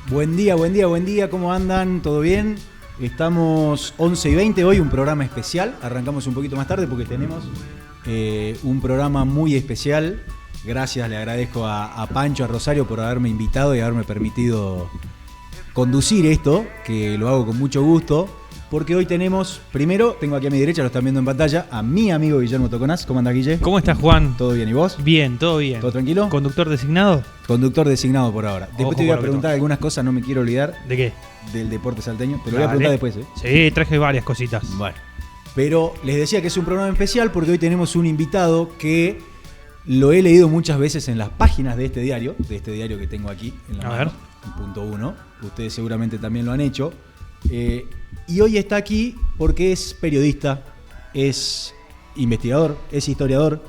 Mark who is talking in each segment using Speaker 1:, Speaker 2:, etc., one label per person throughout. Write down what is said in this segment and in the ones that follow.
Speaker 1: Buen día, ¿cómo andan? ¿Todo bien? Estamos 11:20 hoy, un programa especial. Arrancamos un poquito más tarde porque tenemos un programa muy especial. Gracias, le agradezco a Pancho, a Rosario por haberme invitado y haberme permitido conducir esto, que lo hago con mucho gusto. Porque hoy tenemos, primero, tengo aquí a mi derecha, lo están viendo en pantalla, a mi amigo Guillermo Toconaz. ¿Cómo andás, Guille?
Speaker 2: ¿Cómo estás, Juan?
Speaker 1: ¿Todo bien? ¿Y vos?
Speaker 2: Bien, todo bien.
Speaker 1: ¿Todo tranquilo?
Speaker 2: ¿Conductor designado?
Speaker 1: Conductor designado por ahora. Después
Speaker 2: Ojo
Speaker 1: te voy a
Speaker 2: con lo que
Speaker 1: preguntar
Speaker 2: tomas.
Speaker 1: algunas cosas, no me quiero olvidar
Speaker 2: ¿De qué?
Speaker 1: del deporte salteño. Te lo voy a
Speaker 2: Dale.
Speaker 1: preguntar después,
Speaker 2: Sí, traje varias cositas.
Speaker 1: Bueno, pero les decía que es un programa especial porque hoy tenemos un invitado que lo he leído muchas veces en las páginas de este diario que tengo aquí en la
Speaker 2: A
Speaker 1: mano,
Speaker 2: ver.
Speaker 1: en punto 1. Ustedes seguramente también lo han hecho. Y hoy está aquí porque es periodista, es investigador, es historiador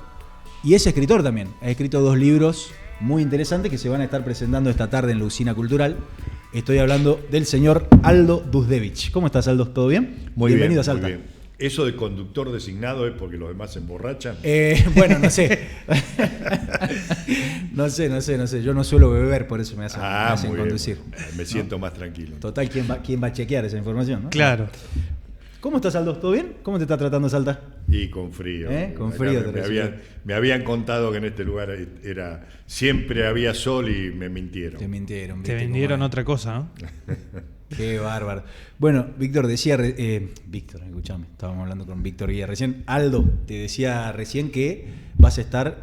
Speaker 1: y es escritor también. Ha escrito 2 libros muy interesantes que se van a estar presentando esta tarde en la Usina Cultural. Estoy hablando del señor Aldo Duzdevich. ¿Cómo estás, Aldo? ¿Todo bien?
Speaker 3: Muy
Speaker 1: Bienvenido
Speaker 3: bien,
Speaker 1: a Salta.
Speaker 3: muy bien. ¿Eso de conductor designado es porque los demás se emborrachan?
Speaker 1: Bueno, no sé. no sé. Yo no suelo beber, por eso me hacen
Speaker 3: muy
Speaker 1: conducir.
Speaker 3: bien. Me siento más tranquilo.
Speaker 1: Total, ¿quién va a chequear esa información? ¿No?
Speaker 2: Claro.
Speaker 1: ¿Cómo estás, Aldo? ¿Todo bien? ¿Cómo te está tratando Salta?
Speaker 3: Y con frío.
Speaker 1: Con frío te recibo.
Speaker 3: me habían contado que en este lugar siempre había sol y me mintieron.
Speaker 1: Te mintieron.
Speaker 2: Te
Speaker 1: ¿viste?
Speaker 2: vendieron
Speaker 1: ¿Cómo es?
Speaker 2: otra cosa, ¿no?
Speaker 1: Qué bárbaro. Bueno, Víctor decía... Víctor, escuchame. Estábamos hablando con Víctor Guía recién. Aldo, te decía recién que vas a estar...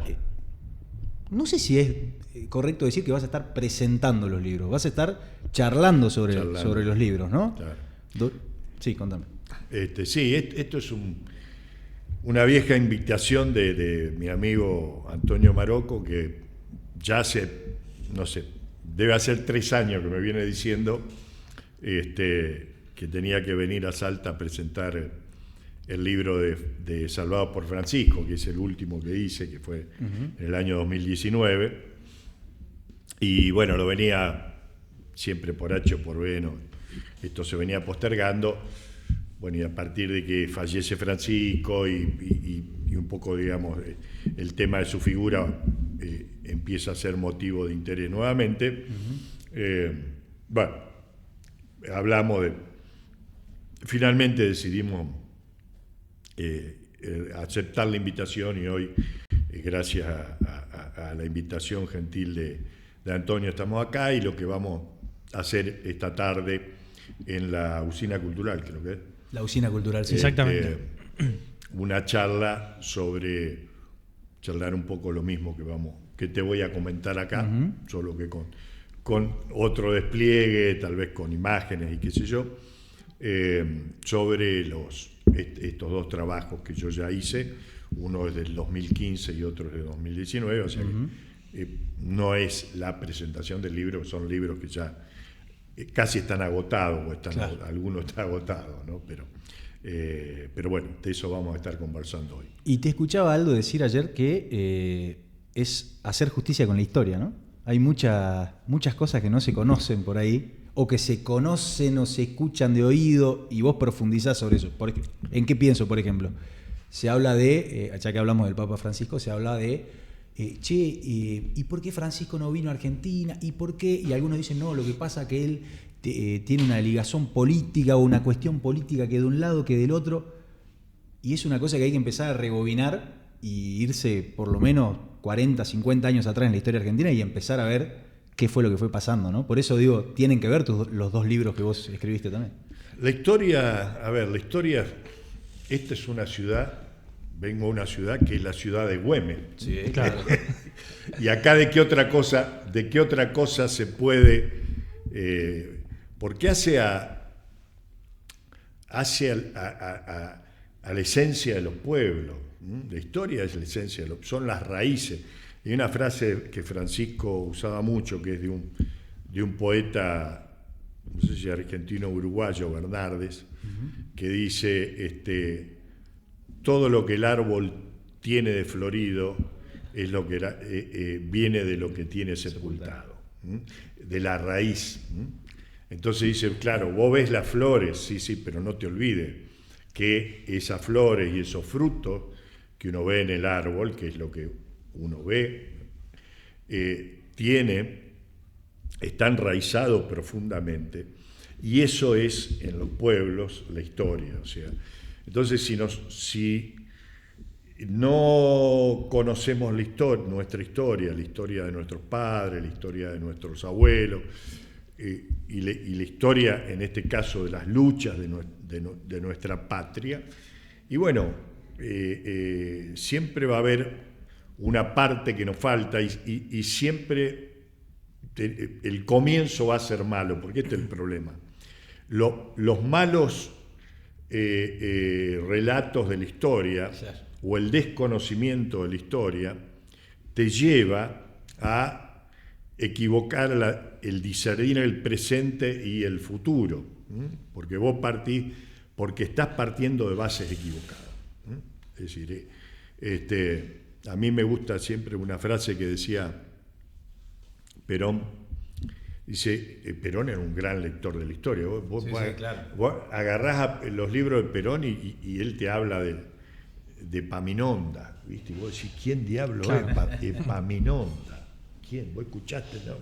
Speaker 1: no sé si es correcto decir que vas a estar presentando los libros. Vas a estar charlando sobre los libros, ¿no?
Speaker 3: Claro.
Speaker 1: Sí, contame.
Speaker 3: Sí, esto es una vieja invitación de mi amigo Antonio Marocco, que ya hace, no sé, debe hacer 3 años que me viene diciendo que tenía que venir a Salta a presentar el libro de Salvado por Francisco, que es el último que hice, que fue en el año 2019. Y bueno, lo venía siempre por H o por B, ¿no? Esto se venía postergando. Bueno, y a partir de que fallece Francisco y un poco, digamos, el tema de su figura empieza a ser motivo de interés nuevamente, bueno, hablamos finalmente decidimos aceptar la invitación y hoy, gracias a la invitación gentil de Antonio, estamos acá y lo que vamos a hacer esta tarde en la Usina Cultural, creo que es.
Speaker 1: La Usina Cultural, sí.
Speaker 2: Exactamente.
Speaker 3: Una charla charlar un poco lo mismo que te voy a comentar acá, solo que con otro despliegue, tal vez con imágenes y qué sé yo, sobre estos 2 trabajos que yo ya hice. Uno es del 2015 y otro es de 2019, o sea que no es la presentación del libro, son libros que ya casi están agotados, claro. Algunos están agotados, ¿no? Pero bueno, de eso vamos a estar conversando hoy.
Speaker 1: Y te escuchaba, Aldo, decir ayer que es hacer justicia con la historia, ¿no? Hay muchas cosas que no se conocen por ahí, o que se conocen o se escuchan de oído, y vos profundizás sobre eso. ¿En qué pienso, por ejemplo? Se habla ya que hablamos del Papa Francisco, se habla de... ¿y por qué Francisco no vino a Argentina? ¿Y por qué? Y algunos dicen, no, lo que pasa es que él tiene una ligación política o una cuestión política que de un lado que del otro, y es una cosa que hay que empezar a rebobinar y irse por lo menos 40, 50 años atrás en la historia argentina y empezar a ver qué fue lo que fue pasando, ¿no? Por eso digo, tienen que ver los 2 libros que vos escribiste también.
Speaker 3: La historia, esta es una ciudad... Vengo a una ciudad que es la ciudad de Güemes.
Speaker 1: Sí, claro.
Speaker 3: Y acá de qué otra cosa se puede, porque hace a la esencia de los pueblos. La historia es la esencia son las raíces. Y hay una frase que Francisco usaba mucho, que es de un poeta, no sé si argentino o uruguayo, Bernardes, que dice todo lo que el árbol tiene de florido es lo que viene de lo que tiene sepultado, de la raíz. Entonces dice, claro, vos ves las flores, sí, pero no te olvides que esas flores y esos frutos que uno ve en el árbol, que es lo que uno ve, tiene está enraizado profundamente, y eso es en los pueblos la historia. O sea, entonces si no conocemos nuestra historia, la historia de nuestros padres, la historia de nuestros abuelos, y la historia, en este caso, de las luchas de nuestra patria, y bueno, siempre va a haber una parte que nos falta, y siempre el comienzo va a ser malo, porque este es el problema. Los malos relatos de la historia, o el desconocimiento de la historia, te lleva a equivocar el discernir el presente y el futuro, porque porque estás partiendo de bases equivocadas. Es decir, a mí me gusta siempre una frase que decía Perón. Dice, Perón era un gran lector de la historia. Vos agarrás los libros de Perón y él te habla de Epaminonda, ¿viste? Y vos decís, ¿quién diablo es Epaminonda? ¿Quién? ¿Vos escuchaste? ¿No?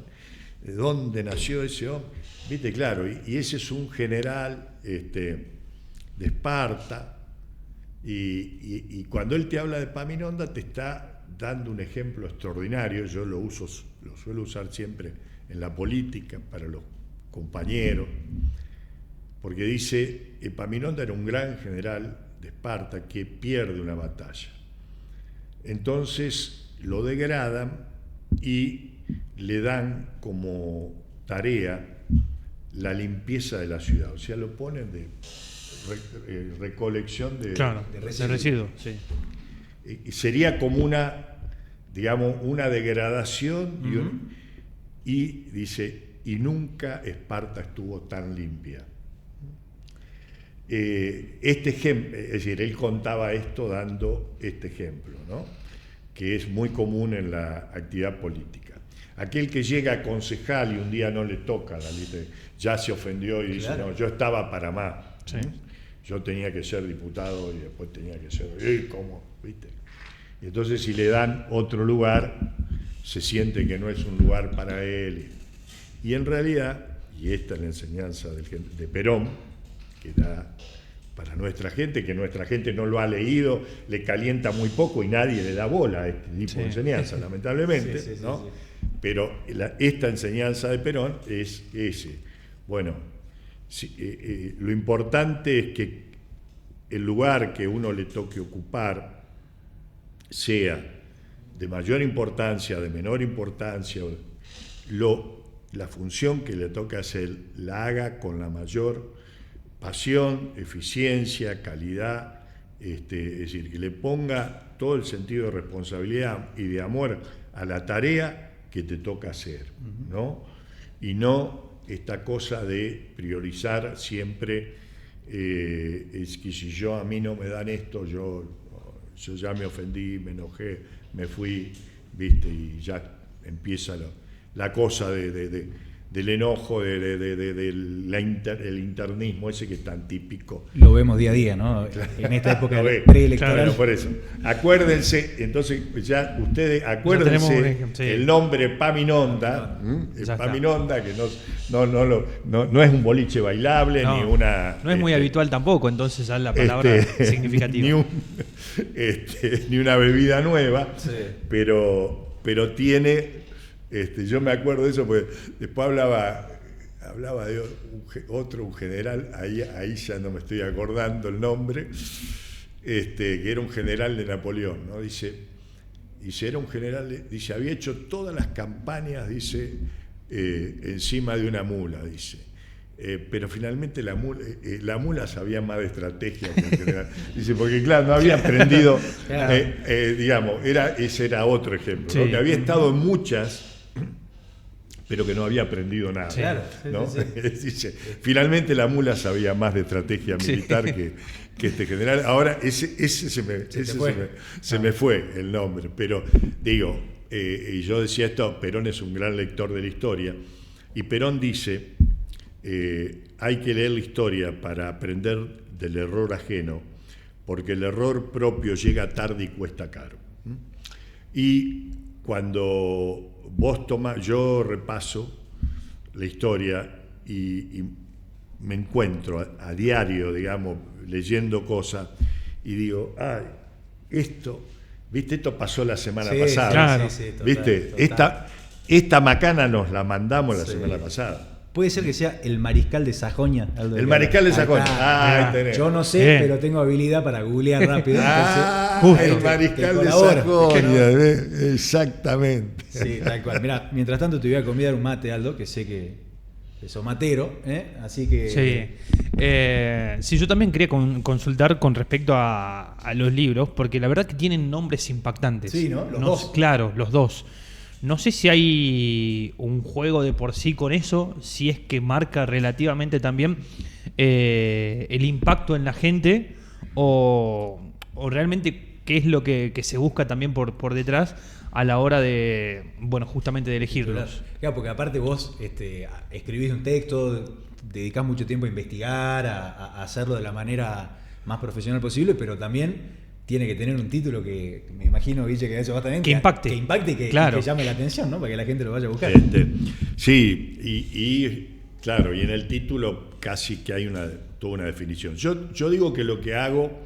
Speaker 3: ¿De dónde nació ese hombre? ¿Viste? Claro, y ese es un general de Esparta, y cuando él te habla de Epaminonda te está dando un ejemplo extraordinario. Yo lo suelo usar siempre en la política, para los compañeros, porque dice, Epaminonda era un gran general de Esparta que pierde una batalla. Entonces lo degradan y le dan como tarea la limpieza de la ciudad, o sea, lo ponen de recolección de
Speaker 2: residuos. Sí.
Speaker 3: Y sería como una degradación, y dice, y nunca Esparta estuvo tan limpia. Este ejemplo, es decir, él contaba esto dando este ejemplo, ¿no? Que es muy común en la actividad política. Aquel que llega a concejal y un día no le toca la lista, ya se ofendió y dice, no, yo estaba para más.
Speaker 2: Sí.
Speaker 3: Yo tenía que ser diputado y después tenía que ser, ¿cómo? ¿Viste? Y entonces si le dan otro lugar, se siente que no es un lugar para él. Y en realidad, y esta es la enseñanza de Perón, que da para nuestra gente, que nuestra gente no lo ha leído, le calienta muy poco y nadie le da bola a este tipo de enseñanza, lamentablemente, ¿no? Pero esta enseñanza de Perón es ese. Bueno, lo importante es que el lugar que uno le toque ocupar sea de mayor importancia, de menor importancia, la función que le toca hacer la haga con la mayor pasión, eficiencia, calidad, es decir, que le ponga todo el sentido de responsabilidad y de amor a la tarea que te toca hacer, ¿no? Y no esta cosa de priorizar siempre, es que si a mí no me dan esto, yo ya me ofendí, me enojé, me fui, ¿viste? Y ya empieza la cosa del enojo, el internismo ese que es tan típico.
Speaker 1: Lo vemos día a día, ¿no? En esta época preelectoral.
Speaker 3: Claro, por eso. Acuérdense, entonces ya ustedes acuérdense el nombre Epaminonda, Epaminonda, que no es un boliche bailable, ni una...
Speaker 2: No es muy habitual tampoco, entonces ya la palabra significativa.
Speaker 3: Ni una bebida nueva, pero tiene... yo me acuerdo de eso porque después hablaba de un general, ahí ya no me estoy acordando el nombre, que era un general de Napoleón, ¿no? Dice, era un general, dice, había hecho todas las campañas, dice, encima de una mula, dice. Pero finalmente la mula sabía más de estrategia que el general. Dice, porque claro, no había aprendido, digamos, ese era otro ejemplo, ¿no? Que había estado en muchas, pero que no había aprendido nada.
Speaker 1: Claro,
Speaker 3: ¿no? Dice, finalmente la mula sabía más de estrategia militar que este general. Ahora ese se me fue el nombre, pero digo, y yo decía esto, Perón es un gran lector de la historia, y Perón dice, hay que leer la historia para aprender del error ajeno, porque el error propio llega tarde y cuesta caro. Y cuando vos tomás, yo repaso la historia y me encuentro a diario, digamos, leyendo cosas y digo, ay, esto pasó la semana pasada.
Speaker 2: Claro.
Speaker 1: Total,
Speaker 3: ¿Viste?
Speaker 1: total.
Speaker 3: Esta macana nos la mandamos la
Speaker 1: Sí.
Speaker 3: semana pasada.
Speaker 1: Puede ser que sea el mariscal de Sajonia. Aldo
Speaker 3: El
Speaker 1: de
Speaker 3: mariscal de
Speaker 1: Ahí
Speaker 3: Sajonia.
Speaker 1: está.
Speaker 3: Ahí tenés.
Speaker 1: Yo no sé,
Speaker 2: Bien.
Speaker 1: pero tengo habilidad para googlear rápido.
Speaker 2: Justo.
Speaker 3: El
Speaker 1: te
Speaker 3: mariscal de
Speaker 1: colaboro.
Speaker 3: Sajonia, exactamente.
Speaker 1: Sí, tal cual. Mirá, mientras tanto te voy a convidar un mate, Aldo, que sé que sos matero, así que...
Speaker 2: Sí, yo también quería consultar con respecto a los libros, porque la verdad que tienen nombres impactantes.
Speaker 1: Sí, ¿no? Los dos.
Speaker 2: Claro, los dos. No sé si hay un juego de por sí con eso, si es que marca relativamente también el impacto en la gente o realmente qué es lo que se busca también por detrás a la hora de, bueno, justamente de elegirlos.
Speaker 1: Claro, porque aparte vos escribís un texto, dedicás mucho tiempo a investigar, a hacerlo de la manera más profesional posible, pero también tiene que tener un título que me imagino, Guille, que eso va también.
Speaker 2: Que impacte.
Speaker 1: Que impacte y que,
Speaker 2: Claro.
Speaker 1: y que llame la atención, ¿no? Para que la gente lo vaya a buscar.
Speaker 3: Sí, y claro, y en el título casi que hay toda una definición. Yo digo que lo que hago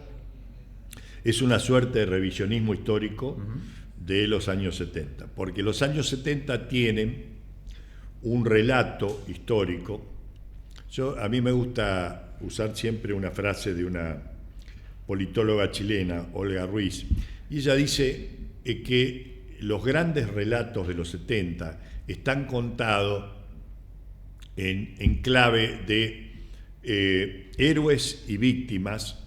Speaker 3: es una suerte de revisionismo histórico de los años 70, porque los años 70 tienen un relato histórico. A mí me gusta usar siempre una frase de una politóloga chilena, Olga Ruiz, y ella dice que los grandes relatos de los 70 están contados en clave de héroes y víctimas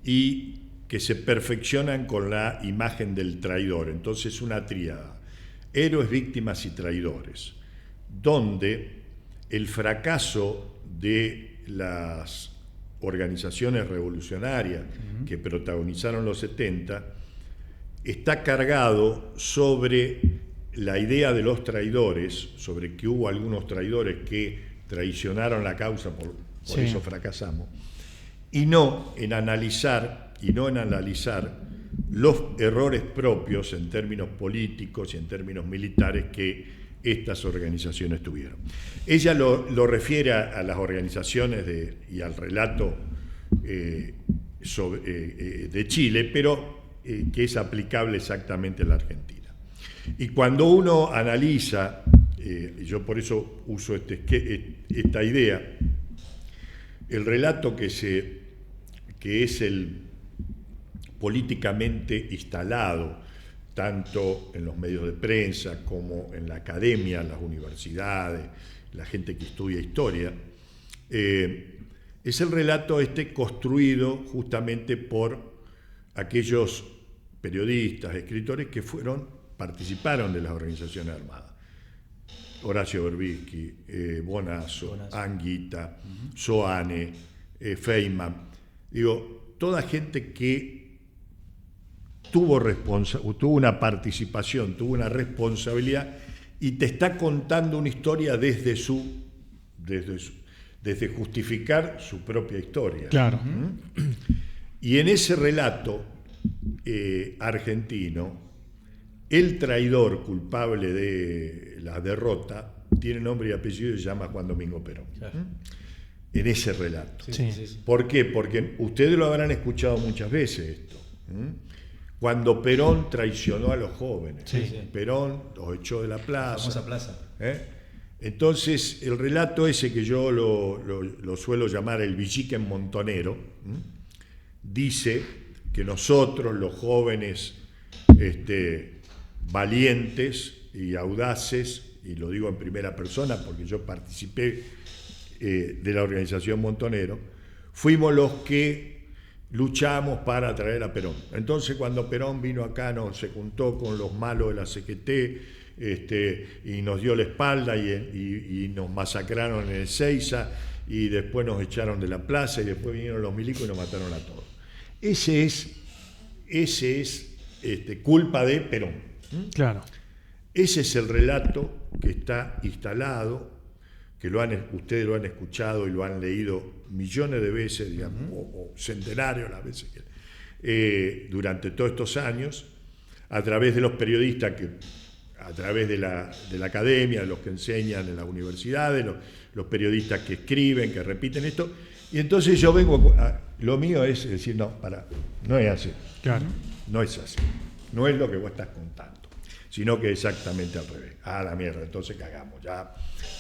Speaker 3: y que se perfeccionan con la imagen del traidor. Entonces, una tríada: héroes, víctimas y traidores, donde el fracaso de las organizaciones revolucionarias que protagonizaron los 70 está cargado sobre la idea de los traidores, sobre que hubo algunos traidores que traicionaron la causa, por
Speaker 2: Sí.
Speaker 3: eso fracasamos, y no en analizar los errores propios en términos políticos y en términos militares que estas organizaciones tuvieron. Ella lo refiere a las organizaciones y al relato de Chile, pero que es aplicable exactamente a la Argentina. Y cuando uno analiza, yo por eso uso esta idea, el relato que es el políticamente instalado, tanto en los medios de prensa como en la academia, las universidades, la gente que estudia historia, es el relato construido justamente por aquellos periodistas, escritores que participaron de las organizaciones armadas. Horacio Berbisky, Bonazo, Anguita, Soane, Feynman. Digo, toda gente que tuvo una participación, tuvo una responsabilidad y te está contando una historia desde justificar su propia historia.
Speaker 2: Claro.
Speaker 3: Y en ese relato argentino, el traidor culpable de la derrota tiene nombre y apellido y se llama Juan Domingo Perón.
Speaker 1: Claro.
Speaker 3: En ese relato.
Speaker 2: Sí.
Speaker 3: ¿Por qué? Porque ustedes lo habrán escuchado muchas veces esto. Cuando Perón traicionó a los jóvenes.
Speaker 2: Sí.
Speaker 3: Perón los echó de la plaza.
Speaker 1: Famosa plaza.
Speaker 3: Entonces, el relato ese que yo lo suelo llamar el Villiquen montonero, dice que nosotros, los jóvenes valientes y audaces, y lo digo en primera persona porque yo participé de la organización Montonero, fuimos los que luchamos para traer a Perón. Entonces, cuando Perón vino acá, se juntó con los malos de la CGT y nos dio la espalda y nos masacraron en Ezeiza y después nos echaron de la plaza y después vinieron los milicos y nos mataron a todos. Ese es culpa de Perón.
Speaker 2: Claro.
Speaker 3: Ese es el relato que está instalado, que ustedes lo han escuchado y lo han leído millones de veces, digamos, o centenarios las veces durante todos estos años, a través de los periodistas que a través de la academia, de los que enseñan en las universidades, los periodistas que escriben, que repiten esto, y entonces yo vengo lo mío es decir, no es así.
Speaker 2: Claro.
Speaker 3: No es así. No es lo que vos estás contando, sino que exactamente al revés. La mierda, entonces cagamos. Ya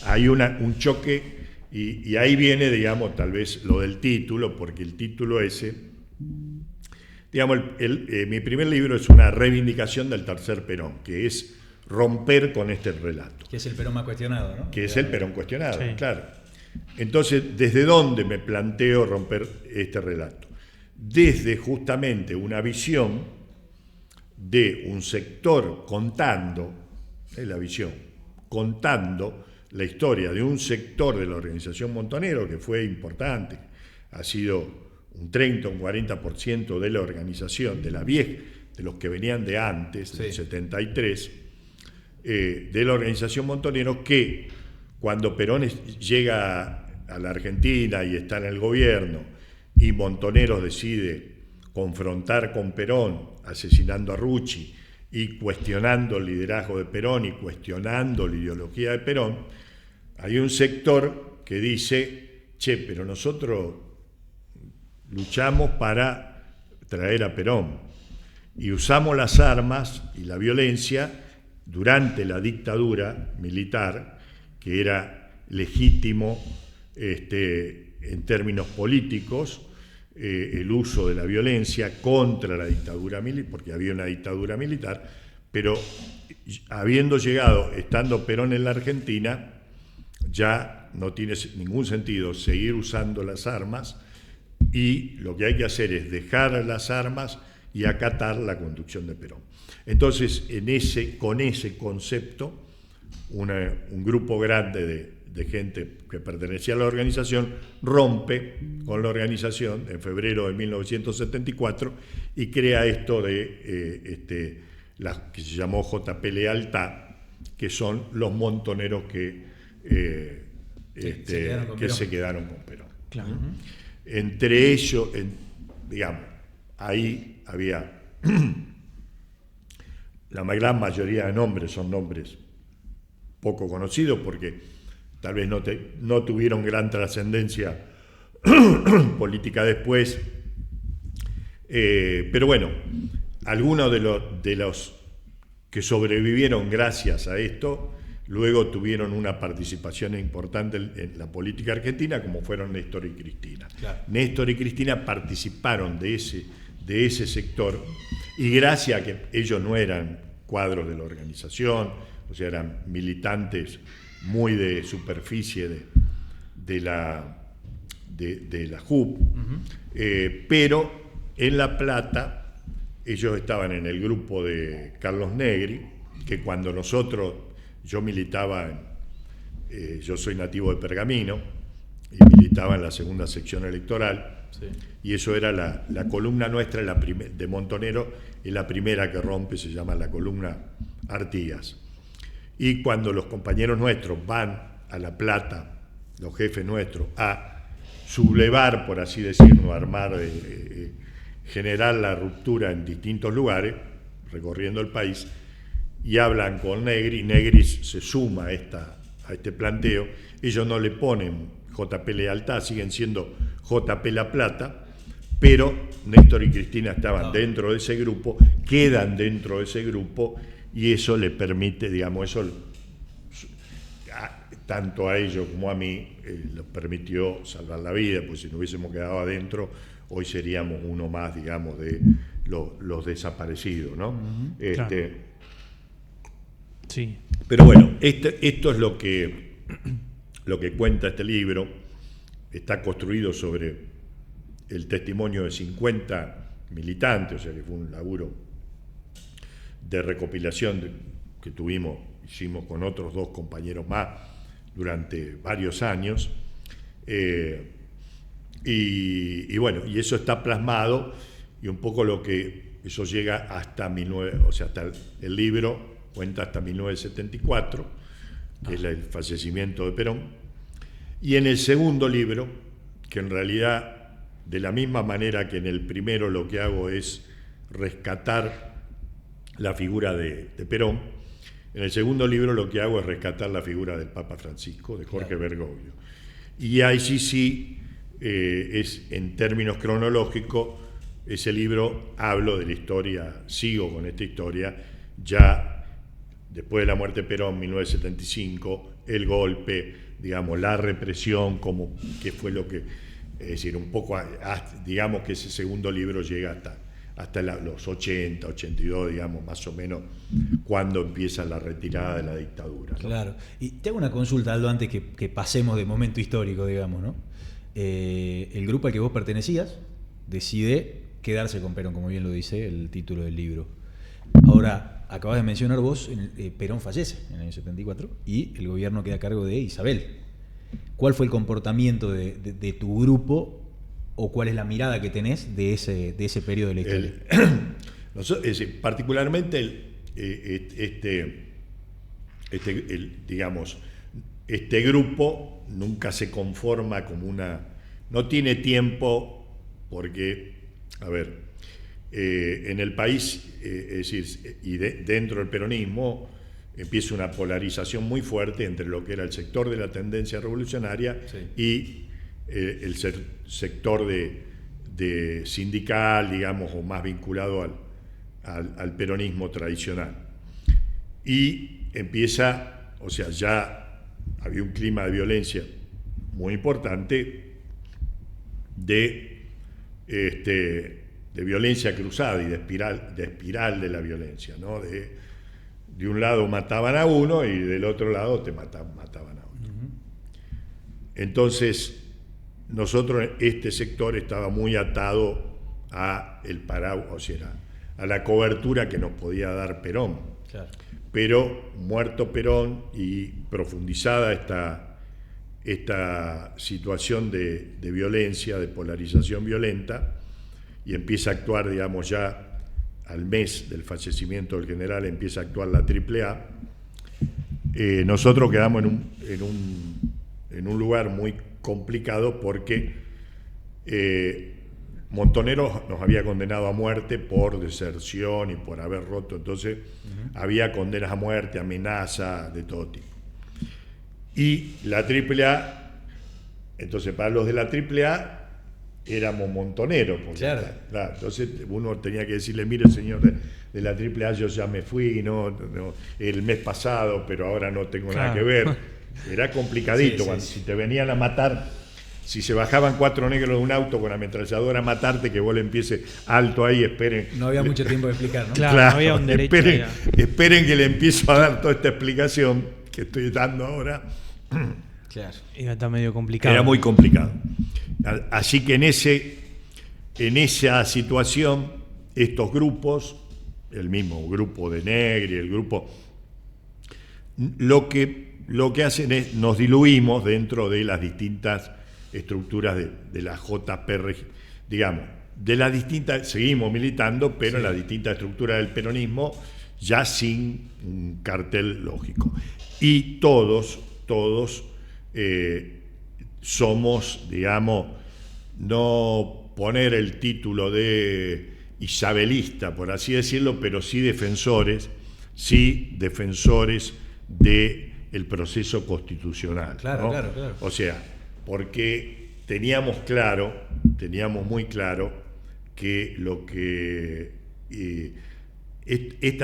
Speaker 3: hay un choque y ahí viene, digamos, tal vez lo del título, porque el título ese, digamos, mi primer libro es una reivindicación del tercer Perón, que es romper con este relato.
Speaker 1: Que es el Perón más cuestionado, ¿no?
Speaker 3: Que es el Perón cuestionado,
Speaker 2: Sí.
Speaker 3: claro. Entonces, ¿desde dónde me planteo romper este relato? Desde justamente una visión de un sector contando la historia de un sector de la organización Montonero que fue importante, ha sido un 30, un 40% de la organización, de los que venían de antes,
Speaker 1: sí,
Speaker 3: del 73, de la organización Montonero, que cuando Perón llega a la Argentina y está en el gobierno y Montoneros decide confrontar con Perón, asesinando a Rucci y cuestionando el liderazgo de Perón y cuestionando la ideología de Perón, hay un sector que dice, pero nosotros luchamos para traer a Perón y usamos las armas y la violencia durante la dictadura militar, que era legítimo en términos políticos, el uso de la violencia contra la dictadura militar, porque había una dictadura militar, pero habiendo llegado, estando Perón en la Argentina, ya no tiene ningún sentido seguir usando las armas y lo que hay que hacer es dejar las armas y acatar la conducción de Perón. Entonces, con ese concepto, un grupo grande de gente que pertenecía a la organización rompe con la organización en febrero de 1974 y crea esto que se llamó JP Lealtad, que son los montoneros que se quedaron con Perón.
Speaker 2: Claro.
Speaker 3: Entre ellos, digamos, ahí había la gran mayoría de nombres son nombres poco conocidos porque tal vez no tuvieron gran trascendencia política después, pero bueno, algunos de los que sobrevivieron gracias a esto luego tuvieron una participación importante en la política argentina, como fueron Néstor y Cristina.
Speaker 1: Claro.
Speaker 3: Néstor y Cristina participaron de ese sector y gracias a que ellos no eran cuadros de la organización, o sea, eran militantes muy de superficie de la JUP, pero en La Plata ellos estaban en el grupo de Carlos Negri, que cuando yo militaba, yo soy nativo de Pergamino, y militaba en la segunda sección electoral,
Speaker 1: sí,
Speaker 3: y eso era la columna nuestra, de Montonero, y la primera que rompe se llama la columna Artigas. Y cuando los compañeros nuestros van a La Plata, los jefes nuestros, a sublevar, por así decirlo, armar, generar la ruptura en distintos lugares, recorriendo el país, y hablan con Negri se suma a este planteo, ellos no le ponen JP Lealtad, siguen siendo JP La Plata, pero Néstor y Cristina estaban dentro de ese grupo, quedan dentro de ese grupo, y eso le permite, digamos, eso tanto a ellos como a mí les permitió salvar la vida, pues si no hubiésemos quedado adentro, hoy seríamos uno más, digamos, de los desaparecidos, ¿no?
Speaker 2: Claro. Sí.
Speaker 3: Pero bueno, esto es lo que cuenta este libro. Está construido sobre el testimonio de 50 militantes, o sea que fue un laburo de recopilación que hicimos con otros 2 compañeros más durante varios años. Y bueno, y eso está plasmado, y un poco eso llega hasta hasta el libro cuenta hasta 1974, que es el fallecimiento de Perón. Y en el segundo libro, que en realidad, de la misma manera que en el primero, lo que hago es rescatar la figura de Perón, En el segundo libro lo que hago es rescatar la figura del Papa Francisco, de Jorge Bergoglio. Y ahí sí, es en términos cronológicos, ese libro hablo de la historia, sigo con esta historia, ya después de la muerte de Perón, 1975, el golpe, digamos, la represión, como que fue lo que, es decir, un poco, digamos que ese segundo libro llega hasta los 80, 82, digamos, más o menos, cuando empieza la retirada de la dictadura, ¿no?
Speaker 1: Claro. Y te hago una consulta, Aldo, antes que pasemos de momento histórico, digamos, ¿no? El grupo al que vos pertenecías decide quedarse con Perón, como bien lo dice el título del libro. Ahora, acabas de mencionar vos, Perón fallece en el año 74 y el gobierno queda a cargo de Isabel. ¿Cuál fue el comportamiento de tu grupo o cuál es la mirada que tenés de ese periodo de la historia?
Speaker 3: Particularmente digamos, este grupo nunca se conforma como no tiene tiempo porque, a ver, en el país, es decir, y dentro del peronismo empieza una polarización muy fuerte entre lo que era el sector de la tendencia revolucionaria y el sector de sindical, digamos, o más vinculado al peronismo tradicional. Y empieza, o sea, ya había un clima de violencia muy importante, de violencia cruzada y de espiral de la violencia, ¿no? De un lado mataban a uno y del otro lado te mataban a otro. Entonces, nosotros, este sector estaba muy atado a el paraguas, o sea, a la cobertura que nos podía dar Perón.
Speaker 1: Claro.
Speaker 3: Pero muerto Perón y profundizada esta situación de violencia, de polarización violenta, y empieza a actuar, digamos, ya al mes del fallecimiento del general, empieza a actuar la AAA. Nosotros quedamos en un lugar muy complicado porque Montonero nos había condenado a muerte por deserción y por haber roto, entonces había condenas a muerte, amenaza de todo tipo. Y la AAA, entonces para los de la AAA éramos Montoneros, porque,
Speaker 1: claro.
Speaker 3: Entonces uno tenía que decirle, mire señor de la AAA, yo ya me fui el mes pasado, pero ahora no tengo nada que ver. Era complicadito, si te venían a matar, si se bajaban 4 negros de un auto con ametralladora a matarte, que vos le empieces alto ahí, esperen.
Speaker 1: No había mucho tiempo de explicar, ¿no?
Speaker 2: Claro, no había un derecho.
Speaker 3: Esperen que le empiezo a dar toda esta explicación que estoy dando ahora.
Speaker 1: Claro.
Speaker 2: Está medio complicado.
Speaker 3: Era muy complicado. Así que en esa situación, estos grupos, el mismo grupo de Negri, el grupo, lo que hacen es, nos diluimos dentro de las distintas estructuras de la JPR, digamos, de las distintas, seguimos militando, pero en las distintas estructuras del peronismo, ya sin un cartel lógico. Y todos somos, digamos, no poner el título de isabelista, por así decirlo, pero sí defensores del proceso constitucional.
Speaker 1: Claro,
Speaker 3: ¿no?
Speaker 1: claro.
Speaker 3: O sea, porque teníamos muy claro que lo que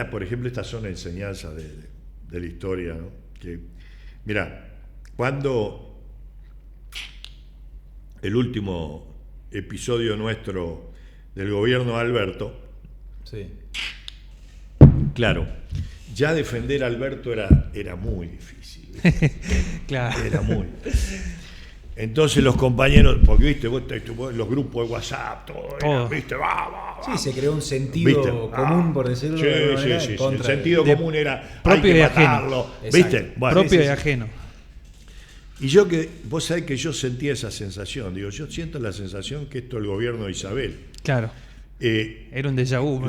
Speaker 3: por ejemplo, estas son enseñanzas de la historia, ¿no? Que, mirá, cuando el último episodio nuestro del gobierno de Alberto, claro, ya defender a Alberto era muy difícil.
Speaker 2: Claro.
Speaker 3: Era muy difícil. Entonces los compañeros, porque viste, vos los grupos de WhatsApp, todo. Viste,
Speaker 1: Sí, se creó un sentido común, por decirlo de alguna manera.
Speaker 3: Sí. El sentido común era
Speaker 2: propio
Speaker 3: hay que
Speaker 2: y
Speaker 3: matarlo.
Speaker 2: ajeno.
Speaker 3: ¿Viste? Bueno,
Speaker 2: propio y ajeno.
Speaker 3: Y vos sabés que yo sentía esa sensación, yo siento la sensación que esto es el gobierno de Isabel.
Speaker 2: Claro. Era un déjà vu.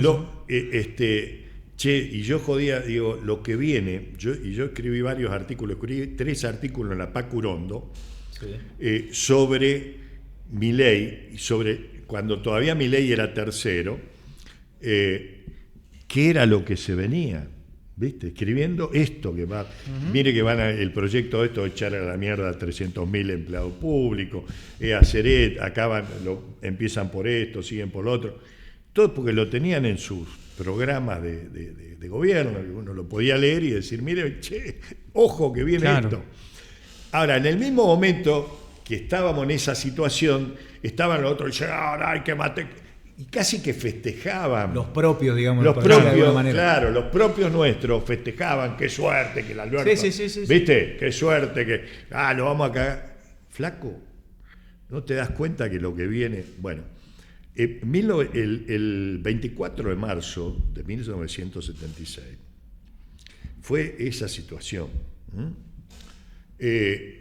Speaker 3: Y yo jodía, digo, lo que viene, yo escribí varios artículos, escribí 3 artículos en la Pacurondo, sobre Milei, sobre cuando todavía Milei era tercero, qué era lo que se venía. ¿viste? Escribiendo esto que va. Mire que el proyecto de esto de echar a la mierda a 300.000 empleados públicos, hacer, empiezan por esto, siguen por lo otro. Todo porque lo tenían en sus programas de gobierno, que uno lo podía leer y decir, mire, che, ojo que viene esto. Ahora, en el mismo momento que estábamos en esa situación, estaban los otros diciendo, hay que matar. Y casi que festejaban.
Speaker 1: Los propios, digamos.
Speaker 3: Los propios, claro, los propios nuestros festejaban. Qué suerte que el Alberto.
Speaker 1: Sí.
Speaker 3: ¿Viste? Qué suerte que. Lo vamos a cagar. Flaco, ¿no te das cuenta que lo que viene? Bueno, el 24 de marzo de 1976 fue esa situación.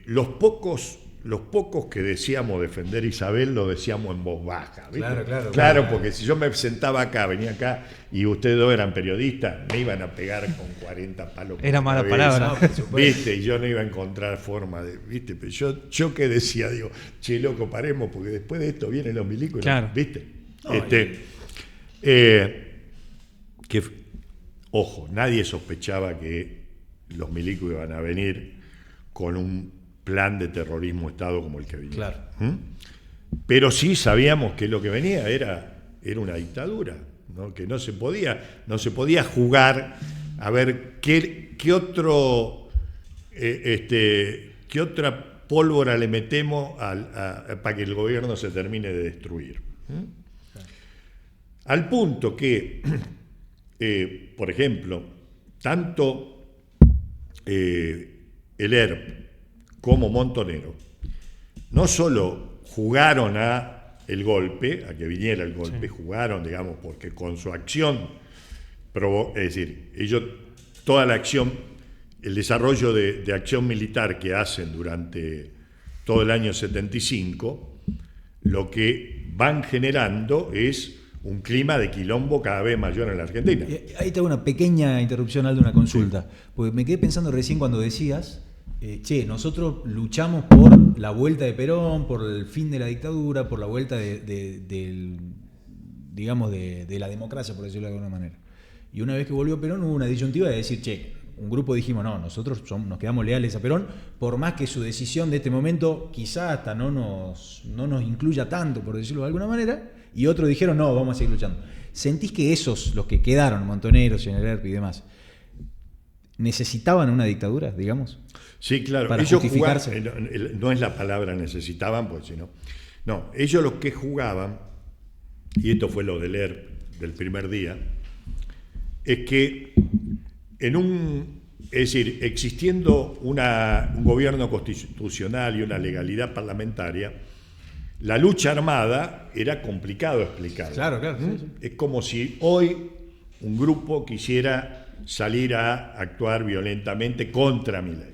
Speaker 3: Los pocos que decíamos defender a Isabel lo decíamos en voz baja. ¿viste? Claro, porque si yo me sentaba acá, venía acá y ustedes dos eran periodistas, me iban a pegar con 40 palos.
Speaker 2: Era mala palabra.
Speaker 3: ¿Viste? Y yo no iba a encontrar forma de. ¿Viste? Pero yo que decía, digo, che, loco, paremos, porque después de esto vienen los milicos.
Speaker 2: Claro.
Speaker 3: ¿Viste? Ojo, nadie sospechaba que los milicos iban a venir con un plan de terrorismo Estado como el que venía.
Speaker 1: Claro.
Speaker 3: Pero sí sabíamos que lo que venía era una dictadura, ¿no? Que no se podía jugar a ver qué otra pólvora le metemos para que el gobierno se termine de destruir. Al punto que, por ejemplo, tanto el ERP como Montonero no solo jugaron a que viniera el golpe, jugaron, digamos, porque con su acción, es decir, ellos, toda la acción, el desarrollo de acción militar que hacen durante todo el año 75, lo que van generando es un clima de quilombo cada vez mayor en la Argentina.
Speaker 1: Ahí te hago una pequeña interrupción, Aldo, una consulta, porque me quedé pensando recién cuando decías, nosotros luchamos por la vuelta de Perón, por el fin de la dictadura, por la vuelta de la democracia, por decirlo de alguna manera. Y una vez que volvió Perón hubo una disyuntiva de decir, un grupo dijimos, no, nosotros nos quedamos leales a Perón, por más que su decisión de este momento quizá hasta no nos incluya tanto, por decirlo de alguna manera, y otros dijeron, no, vamos a seguir luchando. ¿Sentís que esos, los que quedaron, Montoneros, General y demás, necesitaban una dictadura, digamos?
Speaker 3: Sí, claro.
Speaker 1: Para
Speaker 3: ellos
Speaker 1: justificarse.
Speaker 3: No es la palabra necesitaban, pues sino. No, ellos los que jugaban, y esto fue lo del ERP del primer día, es que es decir, existiendo un gobierno constitucional y una legalidad parlamentaria, la lucha armada era complicado explicar.
Speaker 1: Claro. Sí.
Speaker 3: Es como si hoy un grupo quisiera salir a actuar violentamente contra Milei.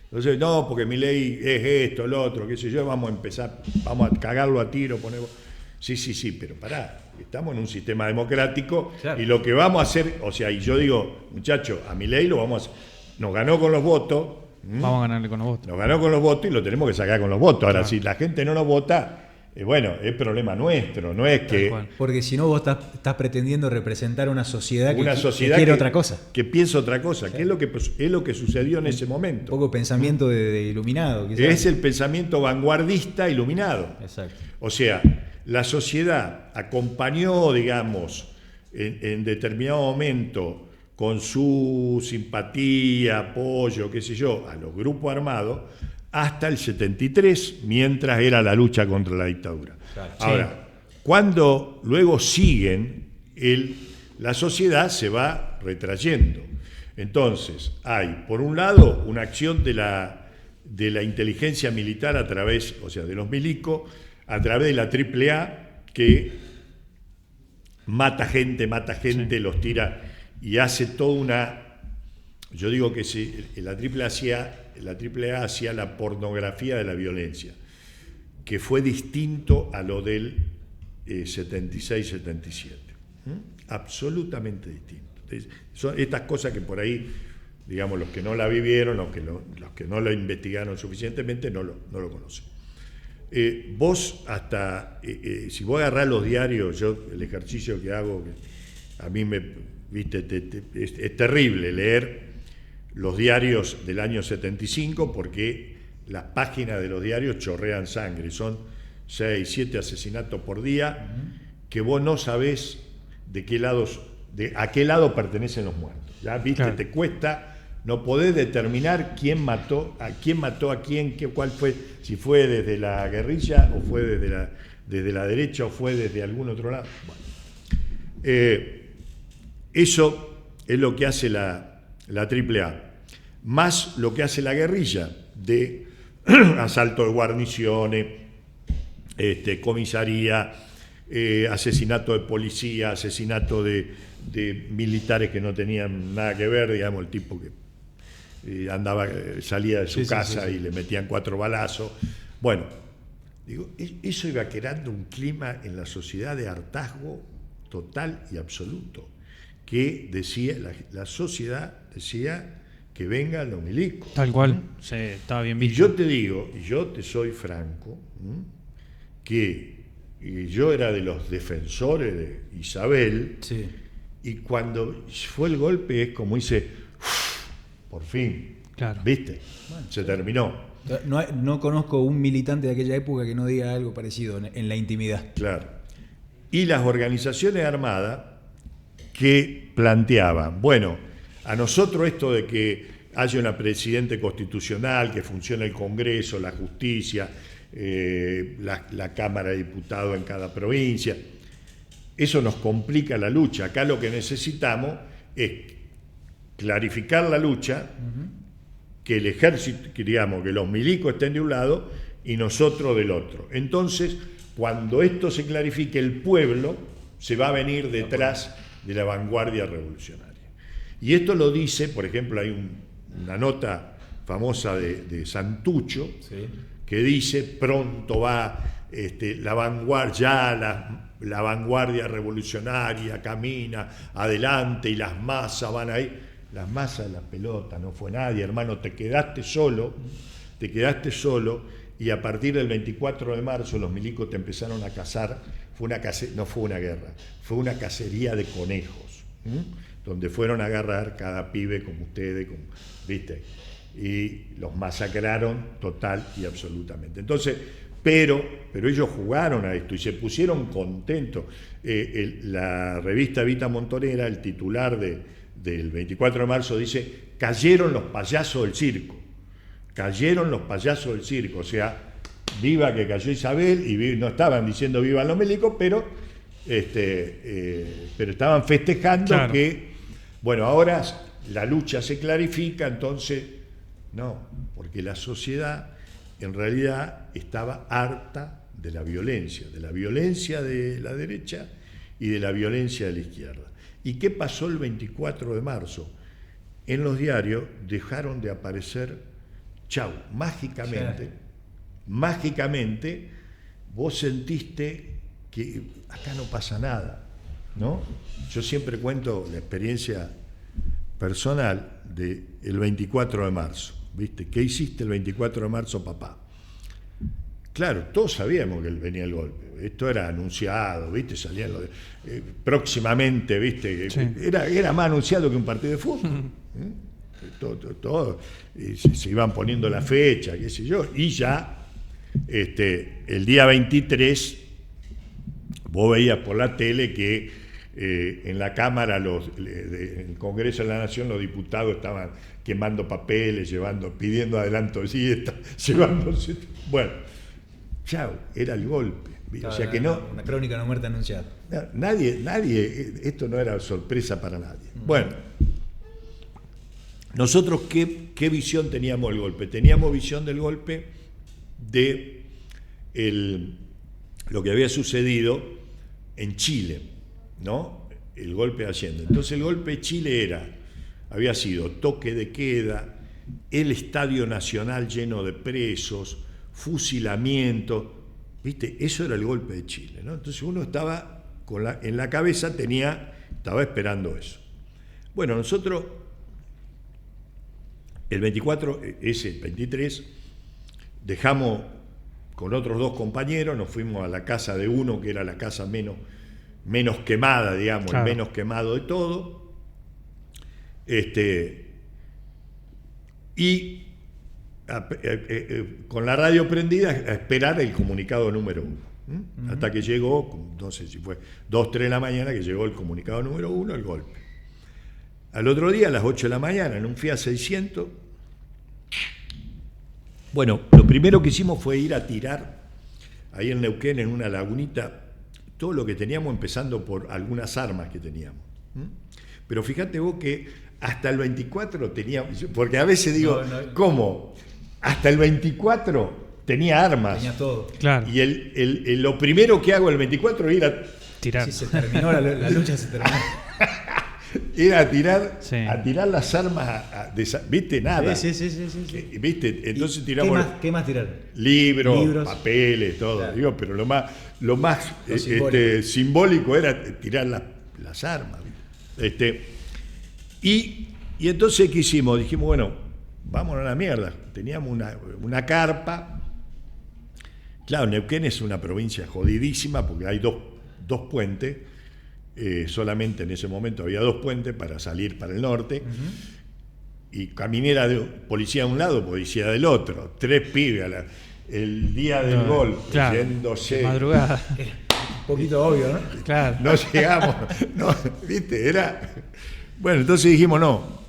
Speaker 3: Entonces, no, porque Milei es esto, lo otro, qué sé yo, vamos a cagarlo a tiro, Sí, pero pará, estamos en un sistema democrático, claro. Y lo que vamos a hacer, y yo digo, muchachos, a Milei nos ganó con los votos.
Speaker 2: Vamos a ganarle con los votos.
Speaker 3: Nos ganó con los votos y lo tenemos que sacar con los votos. Ahora, si la gente no nos vota, es problema nuestro, no es que...
Speaker 1: Porque si no vos estás pretendiendo representar una sociedad que
Speaker 3: sociedad
Speaker 1: quiere otra cosa.
Speaker 3: Que piensa otra cosa, sí. Que es lo que sucedió en ese momento.
Speaker 1: Un poco pensamiento de iluminado. Quizás.
Speaker 3: Es el pensamiento vanguardista iluminado.
Speaker 1: Exacto.
Speaker 3: O sea, la sociedad acompañó, digamos, en determinado momento, con su simpatía, apoyo, qué sé yo, a los grupos armados, hasta el 73, mientras era la lucha contra la dictadura. Claro, ahora, cuando luego siguen, la sociedad se va retrayendo. Entonces, hay, por un lado, una acción de la inteligencia militar a través, de los milicos, a través de la AAA, que mata gente, sí. Los tira y hace toda una... Yo digo que la AAA hacía la pornografía de la violencia, que fue distinto a lo del 76-77. Absolutamente distinto. Son estas cosas que por ahí, digamos, los que no la vivieron, los que no la investigaron suficientemente, no lo conocen. Vos si vos agarrás los diarios, yo el ejercicio que hago, que a mí ¿viste? Es terrible leer los diarios del año 75 porque las páginas de los diarios chorrean sangre, son 6, 7 asesinatos por día, que vos no sabés a qué lado pertenecen los muertos. ¿Ya? ¿Viste? Claro. Te cuesta, no podés determinar quién mató a quién, cuál fue, si fue desde la guerrilla o fue desde la derecha o fue desde algún otro lado. Bueno. Eso es lo que hace la AAA, más lo que hace la guerrilla de asalto de guarniciones, comisaría, asesinato de policía, asesinato de militares que no tenían nada que ver, digamos, el tipo que salía de su casa y le metían 4 balazos. Bueno, digo, eso iba creando un clima en la sociedad de hartazgo total y absoluto, que decía, la sociedad decía que vengan los milicos.
Speaker 2: Tal cual, sí, estaba bien visto.
Speaker 3: Y yo te digo, y yo te soy franco, que yo era de los defensores de Isabel,
Speaker 1: sí.
Speaker 3: Y cuando fue el golpe es como dice, por fin,
Speaker 2: claro.
Speaker 3: ¿Viste? Bueno, se terminó.
Speaker 1: No conozco un militante de aquella época que no diga algo parecido en la intimidad.
Speaker 3: Claro. Y las organizaciones armadas que planteaban, bueno, a nosotros esto de que haya una presidente constitucional, que funcione el Congreso, la justicia, la Cámara de Diputados en cada provincia, eso nos complica la lucha. Acá lo que necesitamos es clarificar la lucha, que el ejército, digamos, que los milicos estén de un lado y nosotros del otro. Entonces, cuando esto se clarifique, el pueblo se va a venir detrás de la vanguardia revolucionaria. Y esto lo dice, por ejemplo, hay una nota famosa de Santucho, sí, que dice, pronto va la vanguardia revolucionaria camina adelante y las masas van ahí. Las masas de la pelota, no fue nadie, hermano, te quedaste solo, y a partir del 24 de marzo los milicos te empezaron a cazar. No fue una guerra, fue una cacería de conejos, donde fueron a agarrar cada pibe como ustedes, ¿viste? Y los masacraron total y absolutamente. Entonces, pero ellos jugaron a esto y se pusieron contentos. La revista Vita Montonera, el titular del 24 de marzo dice, cayeron los payasos del circo, o sea, viva que cayó Isabel, y no estaban diciendo vivan los milicos, pero estaban festejando, claro, que, bueno, ahora la lucha se clarifica, entonces, no, porque la sociedad en realidad estaba harta de la violencia de la derecha y de la violencia de la izquierda. ¿Y qué pasó el 24 de marzo? En los diarios dejaron de aparecer, mágicamente vos sentiste que acá no pasa nada, ¿no? Yo siempre cuento la experiencia personal del 24 de marzo, ¿viste? ¿Qué hiciste el 24 de marzo, papá? Claro, todos sabíamos que venía el golpe. Esto era anunciado, ¿viste? Salían próximamente, ¿viste? Sí. Era más anunciado que un partido de fútbol. Todo. Se iban poniendo la fecha, qué sé yo. Y ya, el día 23, vos veías por la tele que en la Cámara, en el Congreso de la Nación, los diputados estaban quemando papeles, pidiendo adelanto de siesta, llevándose. Bueno, chao, era el golpe. O sea que no.
Speaker 1: Una crónica no muerta anunciada.
Speaker 3: Nadie, esto no era sorpresa para nadie. Bueno, nosotros, ¿qué visión teníamos del golpe? Teníamos visión del golpe de lo que había sucedido en Chile, ¿no? El golpe de Allende. Entonces, el golpe de Chile había sido toque de queda, el Estadio Nacional lleno de presos, fusilamiento. ¿Viste? Eso era el golpe de Chile, ¿no? Entonces uno estaba en la cabeza, estaba esperando eso. Bueno, nosotros, el 23, dejamos con otros 2 compañeros, nos fuimos a la casa de uno, que era la casa menos quemada, digamos, claro, el menos quemado de todo, Y con la radio prendida a esperar el comunicado número 1. Hasta que llegó, no sé si fue 2, 3 de la mañana, que llegó el comunicado número 1, el golpe. Al otro día, a las 8 de la mañana, en un Fiat 600, bueno, lo primero que hicimos fue ir a tirar ahí en Neuquén, en una lagunita, todo lo que teníamos, empezando por algunas armas que teníamos. Pero fíjate vos que hasta el 24 teníamos, porque a veces digo, ¿cómo? Hasta el 24 tenía armas.
Speaker 1: Tenía todo.
Speaker 2: Claro.
Speaker 3: Y lo primero que hago el 24 es ir a
Speaker 2: Tirar.
Speaker 1: Sí, se terminó la lucha, se terminó.
Speaker 3: ir a tirar,
Speaker 2: Sí.
Speaker 3: a tirar las armas, ¿viste? Nada.
Speaker 1: Sí.
Speaker 3: ¿Viste? Entonces
Speaker 1: ¿Y
Speaker 3: tiramos
Speaker 1: qué más tirar?
Speaker 3: libros, papeles, todo.
Speaker 1: Claro.
Speaker 3: Digo, pero lo más
Speaker 1: simbólico.
Speaker 3: simbólico era tirar las armas. Y entonces, ¿qué hicimos? Dijimos, bueno, vámonos a la mierda. Teníamos una carpa. Claro, Neuquén es una provincia jodidísima porque hay dos puentes. Solamente en ese momento había 2 puentes para salir para el norte. Y caminera de policía de un lado, policía del otro. 3 pibes el día del gol,
Speaker 2: claro,
Speaker 3: yéndose.
Speaker 2: Madrugada.
Speaker 1: Un poquito obvio, ¿no?
Speaker 2: Claro.
Speaker 3: No llegamos, no, ¿viste? Era. Bueno, entonces dijimos, no,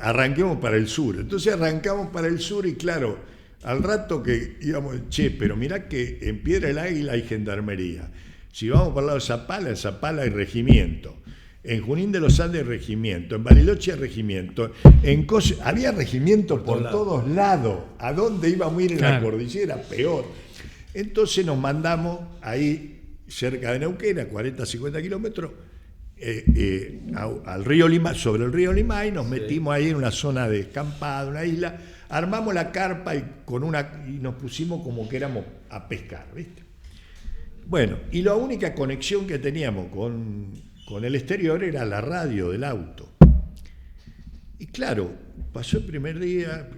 Speaker 3: arranquemos para el sur. Entonces arrancamos para el sur y claro, al rato que íbamos, pero mirá que en Piedra del Águila hay gendarmería. Si vamos por el lado de en Zapala hay regimiento. En Junín de los Andes hay regimiento. En Bariloche hay regimiento. Había regimiento por todos lados. ¿A dónde íbamos a ir en la cordillera? Peor. Entonces nos mandamos ahí cerca de Neuquén, a 40, 50 kilómetros, al río Limay, sobre el río Limay, nos metimos ahí en una zona de escampada, una isla, armamos la carpa y nos pusimos como que éramos a pescar, ¿viste? Bueno, y la única conexión que teníamos con el exterior era la radio del auto. Y claro, pasó el primer día,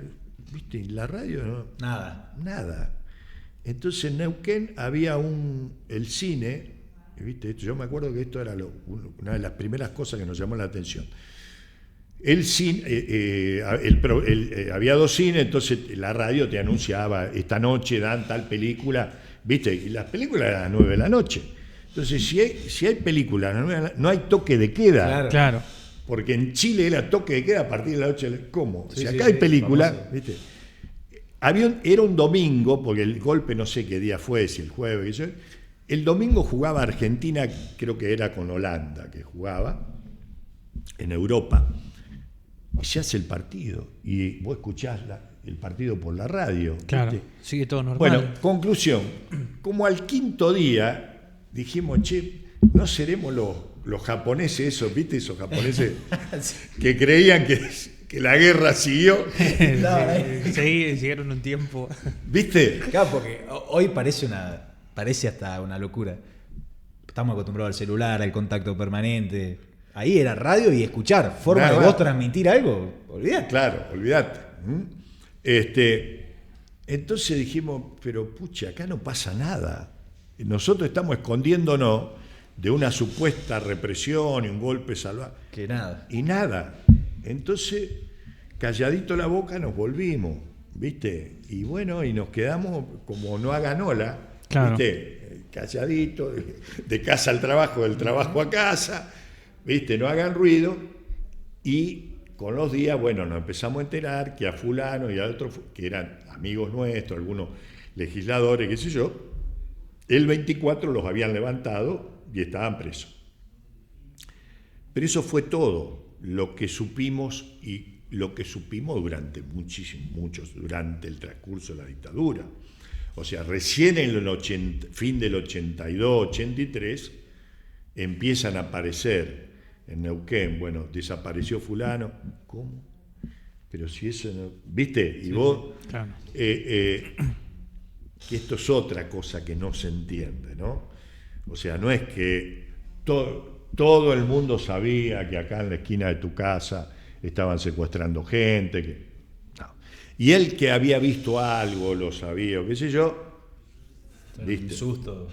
Speaker 3: ¿viste? Y la radio no. Nada. Entonces en Neuquén había el cine, ¿viste? Yo me acuerdo que esto era una de las primeras cosas que nos llamó la atención. El cine, había 2 cines, entonces la radio te anunciaba, esta noche dan tal película, ¿viste? Y las películas eran a las 9 de la noche. Entonces, si hay películas, no hay toque de queda.
Speaker 2: Claro.
Speaker 3: Porque en Chile era toque de queda a partir de las 8. ¿Cómo? Si acá hay película, ¿viste? Era un domingo, porque el golpe no sé qué día fue, si el jueves. El domingo jugaba Argentina, creo que era con Holanda, que jugaba en Europa. Y se hace el partido. Y vos escuchás el partido por la radio.
Speaker 2: Claro,
Speaker 3: ¿viste?
Speaker 2: sigue todo normal.
Speaker 3: Bueno, conclusión. Como al 5.º día dijimos, ¿no seremos los japoneses esos, viste? Esos japoneses que creían que la guerra siguió.
Speaker 2: Siguieron un tiempo.
Speaker 3: ¿Viste?
Speaker 1: Claro, porque hoy parece hasta una locura. Estamos acostumbrados al celular, al contacto permanente. Ahí era radio y escuchar. Forma de vos transmitir algo, olvidate.
Speaker 3: Claro, olvidate. Entonces dijimos, pero pucha, acá no pasa nada. Nosotros estamos escondiéndonos de una supuesta represión y un golpe salvaje.
Speaker 1: Que nada.
Speaker 3: Y nada. Entonces, calladito la boca, nos volvimos, ¿viste? Y bueno, y nos quedamos como no hagan ola,
Speaker 2: claro.
Speaker 3: ¿Viste? Calladito, de casa al trabajo, del trabajo a casa, ¿viste? No hagan ruido. Y con los días, bueno, nos empezamos a enterar que a fulano y a otros, que eran amigos nuestros, algunos legisladores, qué sé yo, el 24 los habían levantado y estaban presos. Pero eso fue todo lo que supimos y lo que supimos durante durante el transcurso de la dictadura. O sea, recién en el fin del 82, 83, empiezan a aparecer en Neuquén, bueno, desapareció fulano. ¿Cómo? Pero si eso no... ¿Viste? Y vos...
Speaker 2: Claro.
Speaker 3: Que esto es otra cosa que no se entiende, ¿no? O sea, no es que todo el mundo sabía que acá en la esquina de tu casa estaban secuestrando gente, no. Y él que había visto algo, lo sabía, o qué sé yo, ¿viste?
Speaker 1: Susto.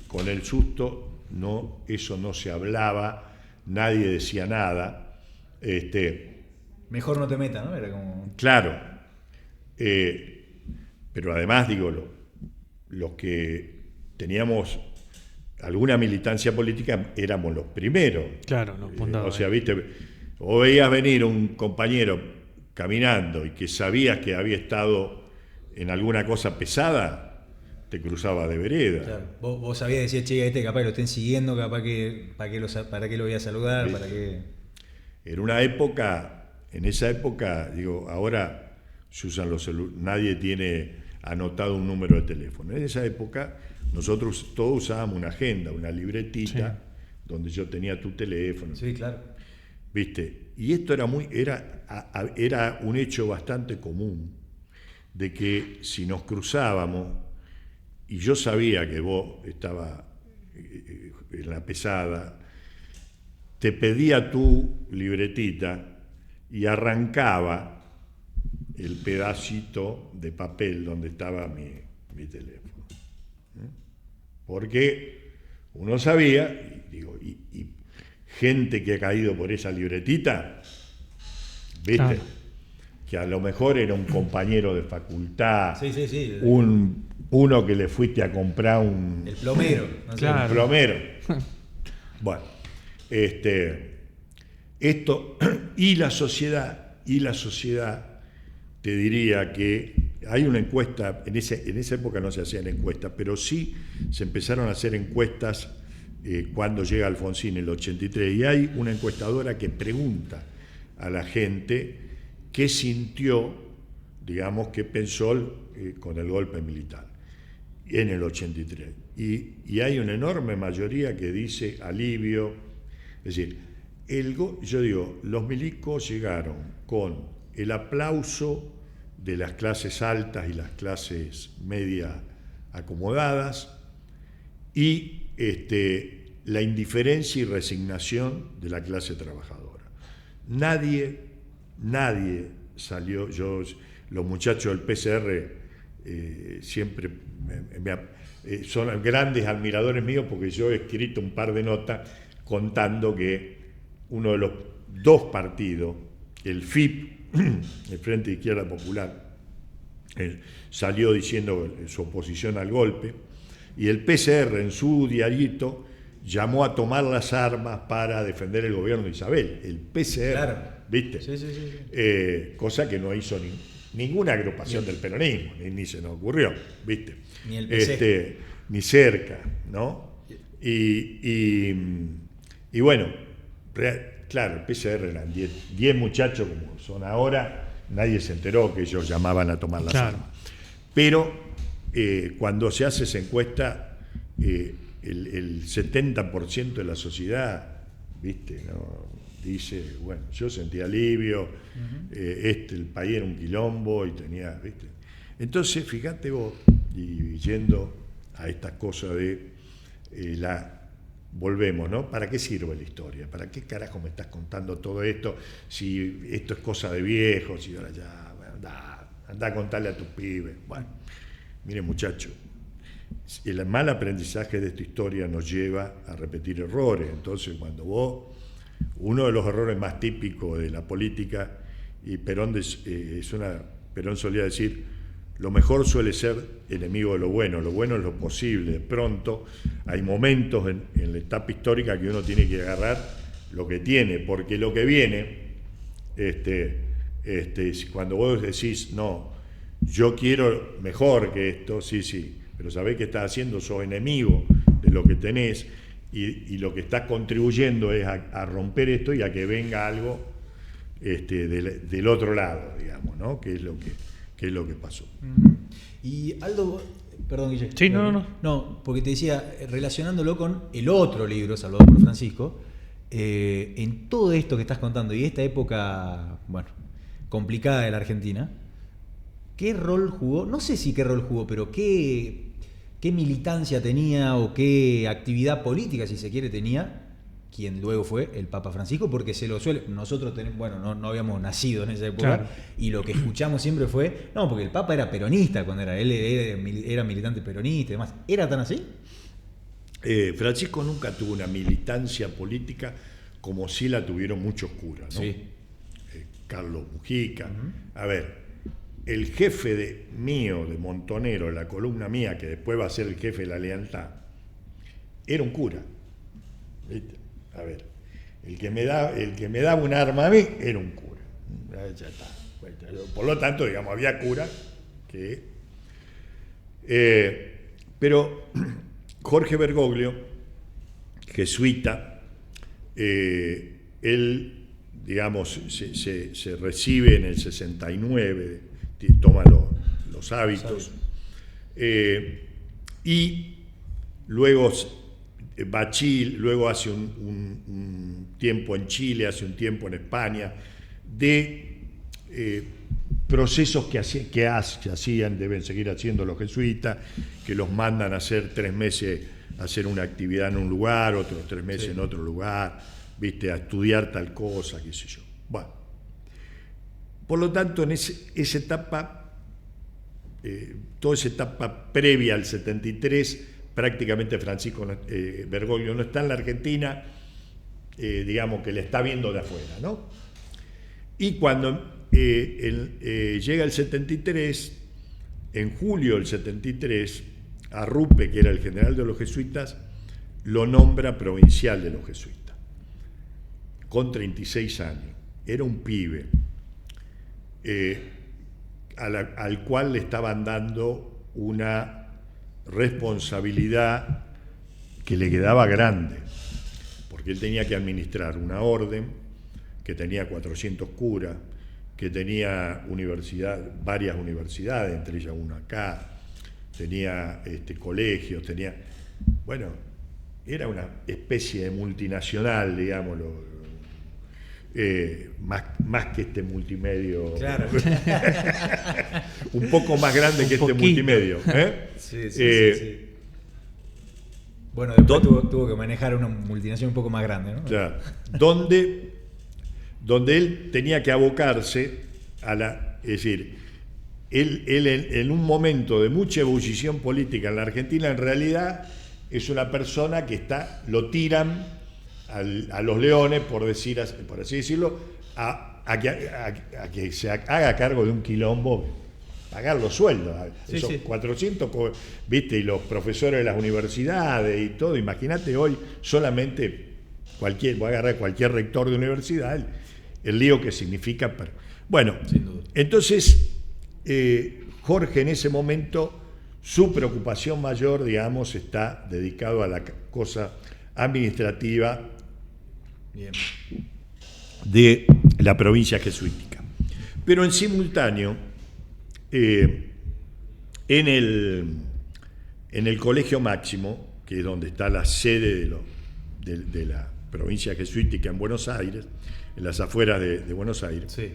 Speaker 3: Con el susto, no, eso no se hablaba, nadie decía nada,
Speaker 1: Mejor no te metas, ¿no? Era como...
Speaker 3: Claro. Pero además, digo, los que teníamos alguna militancia política éramos los primeros.
Speaker 2: Claro, los fundados.
Speaker 3: O sea, viste, o veías venir un compañero caminando y que sabías que había estado en alguna cosa pesada, te cruzaba de vereda.
Speaker 1: Claro. Vos sabías decir, che, a este capaz lo estén siguiendo, capaz que para qué lo voy a saludar,
Speaker 3: Sí.
Speaker 1: para qué...
Speaker 3: Era una época, en esa época, digo, ahora se usan los celulares, nadie tiene anotado un número de teléfono. En esa época nosotros todos usábamos una agenda, una libretita,
Speaker 2: Sí.
Speaker 3: donde yo tenía tu teléfono.
Speaker 1: Sí, claro.
Speaker 3: ¿Viste? Y esto era un hecho bastante común, de que si nos cruzábamos, y yo sabía que vos estabas en la pesada, te pedía tu libretita y arrancaba el pedacito de papel donde estaba mi teléfono. Porque uno sabía, y gente que ha caído por esa libretita, ¿viste?
Speaker 2: Claro.
Speaker 3: Que a lo mejor era un compañero de facultad,
Speaker 1: Sí.
Speaker 3: uno que le fuiste a comprar
Speaker 1: El plomero. No sé.
Speaker 2: Claro.
Speaker 3: un plomero. Bueno, esto y la sociedad, te diría que hay una encuesta, en esa época no se hacían encuestas, pero sí se empezaron a hacer encuestas cuando llega Alfonsín en el 83, y hay una encuestadora que pregunta a la gente qué sintió, digamos, qué pensó con el golpe militar en el 83. Y hay una enorme mayoría que dice alivio. Es decir, yo digo, los milicos llegaron con el aplauso de las clases altas y las clases medias acomodadas y la indiferencia y resignación de la clase trabajadora. Nadie salió, los muchachos del PCR siempre son grandes admiradores míos porque yo he escrito un par de notas contando que uno de los dos partidos, el FIP, el Frente de Izquierda Popular, salió diciendo su oposición al golpe, y el PCR en su diarito llamó a tomar las armas para defender el gobierno de Isabel. El PCR,
Speaker 1: Claro.
Speaker 3: ¿viste?
Speaker 1: Sí.
Speaker 3: Cosa que no hizo ninguna agrupación del peronismo, ni se nos ocurrió, ¿viste?
Speaker 1: Ni el PC.
Speaker 3: Ni cerca, ¿no? Y bueno, claro, el PCR eran 10 muchachos como son ahora, nadie se enteró que ellos llamaban a tomar las armas. Pero cuando se hace esa encuesta, el 70% de la sociedad, ¿viste? ¿No? Dice, bueno, yo sentí alivio, el país era un quilombo y tenía, ¿viste? Entonces, fíjate vos, y yendo a estas cosas de volvemos, ¿no? ¿Para qué sirve la historia? ¿Para qué carajo me estás contando todo esto? Si esto es cosa de viejos, y ahora ya, bueno, anda a contarle a tus pibes. Bueno, mire, muchacho, el mal aprendizaje de esta historia nos lleva a repetir errores. Entonces, uno de los errores más típicos de la política, y Perón solía decir, lo mejor suele ser enemigo de lo bueno es lo posible. De pronto hay momentos en la etapa histórica que uno tiene que agarrar lo que tiene, porque lo que viene, cuando vos decís, no, yo quiero mejor que esto, sí, pero sabés que estás haciendo, sos enemigo de lo que tenés, y lo que estás contribuyendo es a romper esto y a que venga algo del otro lado, digamos, ¿no? Que es lo que pasó.
Speaker 1: Y Aldo, perdón, Guille.
Speaker 2: Sí, no.
Speaker 1: No, porque te decía, relacionándolo con el otro libro, Salvador por Francisco, en todo esto que estás contando y esta época, bueno, complicada de la Argentina, ¿qué rol jugó? No sé si qué rol jugó, pero qué militancia tenía o qué actividad política, si se quiere, tenía quien luego fue el Papa Francisco, porque se lo suele, nosotros no habíamos nacido en esa época,
Speaker 2: Claro.
Speaker 1: y lo que escuchamos siempre fue, no, porque el Papa era peronista cuando él era militante peronista y demás. ¿Era tan así?
Speaker 3: Francisco nunca tuvo una militancia política como sí la tuvieron muchos curas, ¿no?
Speaker 1: Sí.
Speaker 3: Carlos Mujica. A ver, el jefe mío de Montonero, la columna mía, que después va a ser el jefe de La Lealtad, era un cura. ¿Viste? A ver, el que me daba un arma a mí era un cura. Ya está. Por lo tanto, digamos, había curas que... pero Jorge Bergoglio, jesuita, él, digamos, se recibe en el 69, toma los hábitos, y luego va a Chile, luego hace un tiempo en Chile, hace un tiempo en España, de procesos que hacían, deben seguir haciendo los jesuitas, que los mandan a hacer 3 meses a hacer una actividad en un lugar, otros 3 meses en otro lugar, ¿viste? A estudiar tal cosa, qué sé yo. Bueno, por lo tanto, en esa etapa, toda esa etapa previa al 73, prácticamente Francisco Bergoglio no está en la Argentina, digamos que le está viendo de afuera, ¿no? Y cuando llega el 73, en julio del 73, Arrupe, que era el general de los jesuitas, lo nombra provincial de los jesuitas, con 36 años. Era un pibe al cual le estaban dando una responsabilidad que le quedaba grande, porque él tenía que administrar una orden que tenía 400 curas, que tenía varias universidades, entre ellas una acá, tenía colegios, bueno, era una especie de multinacional, digámoslo, más que este multimedio,
Speaker 1: claro.
Speaker 3: un poco más grande que este multimedio.
Speaker 1: Sí. Bueno, después tuvo que manejar una multinacional un poco más grande, ¿no?
Speaker 3: Claro, donde él tenía que abocarse es decir, él en un momento de mucha ebullición política en la Argentina, en realidad es una persona que lo tiran a los leones, por así decirlo, a que se haga cargo de un quilombo, pagar los sueldos, esos 400, ¿viste? Y los profesores de las universidades y todo. Imagínate hoy solamente voy a agarrar cualquier rector de universidad, el lío que significa. Bueno, entonces Jorge en ese momento, su preocupación mayor, digamos, está dedicado a la cosa administrativa. Bien. De la provincia jesuítica. Pero en simultáneo, en el Colegio Máximo, que es donde está la sede de la provincia jesuítica en Buenos Aires, en las afueras de Buenos Aires,
Speaker 1: sí.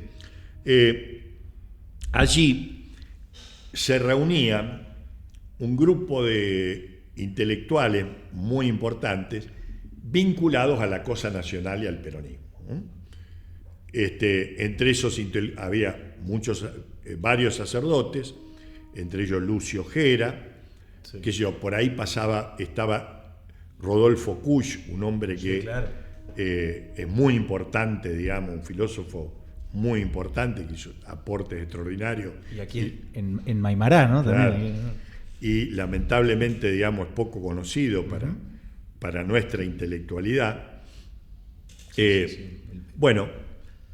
Speaker 3: Allí se reunían un grupo de intelectuales muy importantes vinculados a la cosa nacional y al peronismo. Entre esos había varios sacerdotes, entre ellos Lucio Gera, sí. Que por ahí estaba Rodolfo Kusch, un hombre que claro. Es muy importante, digamos, un filósofo muy importante, que hizo aportes extraordinarios.
Speaker 1: Y aquí en Maimará, ¿no?
Speaker 3: Claro,
Speaker 1: también.
Speaker 3: Y lamentablemente, digamos, es poco conocido para nuestra intelectualidad. Bueno,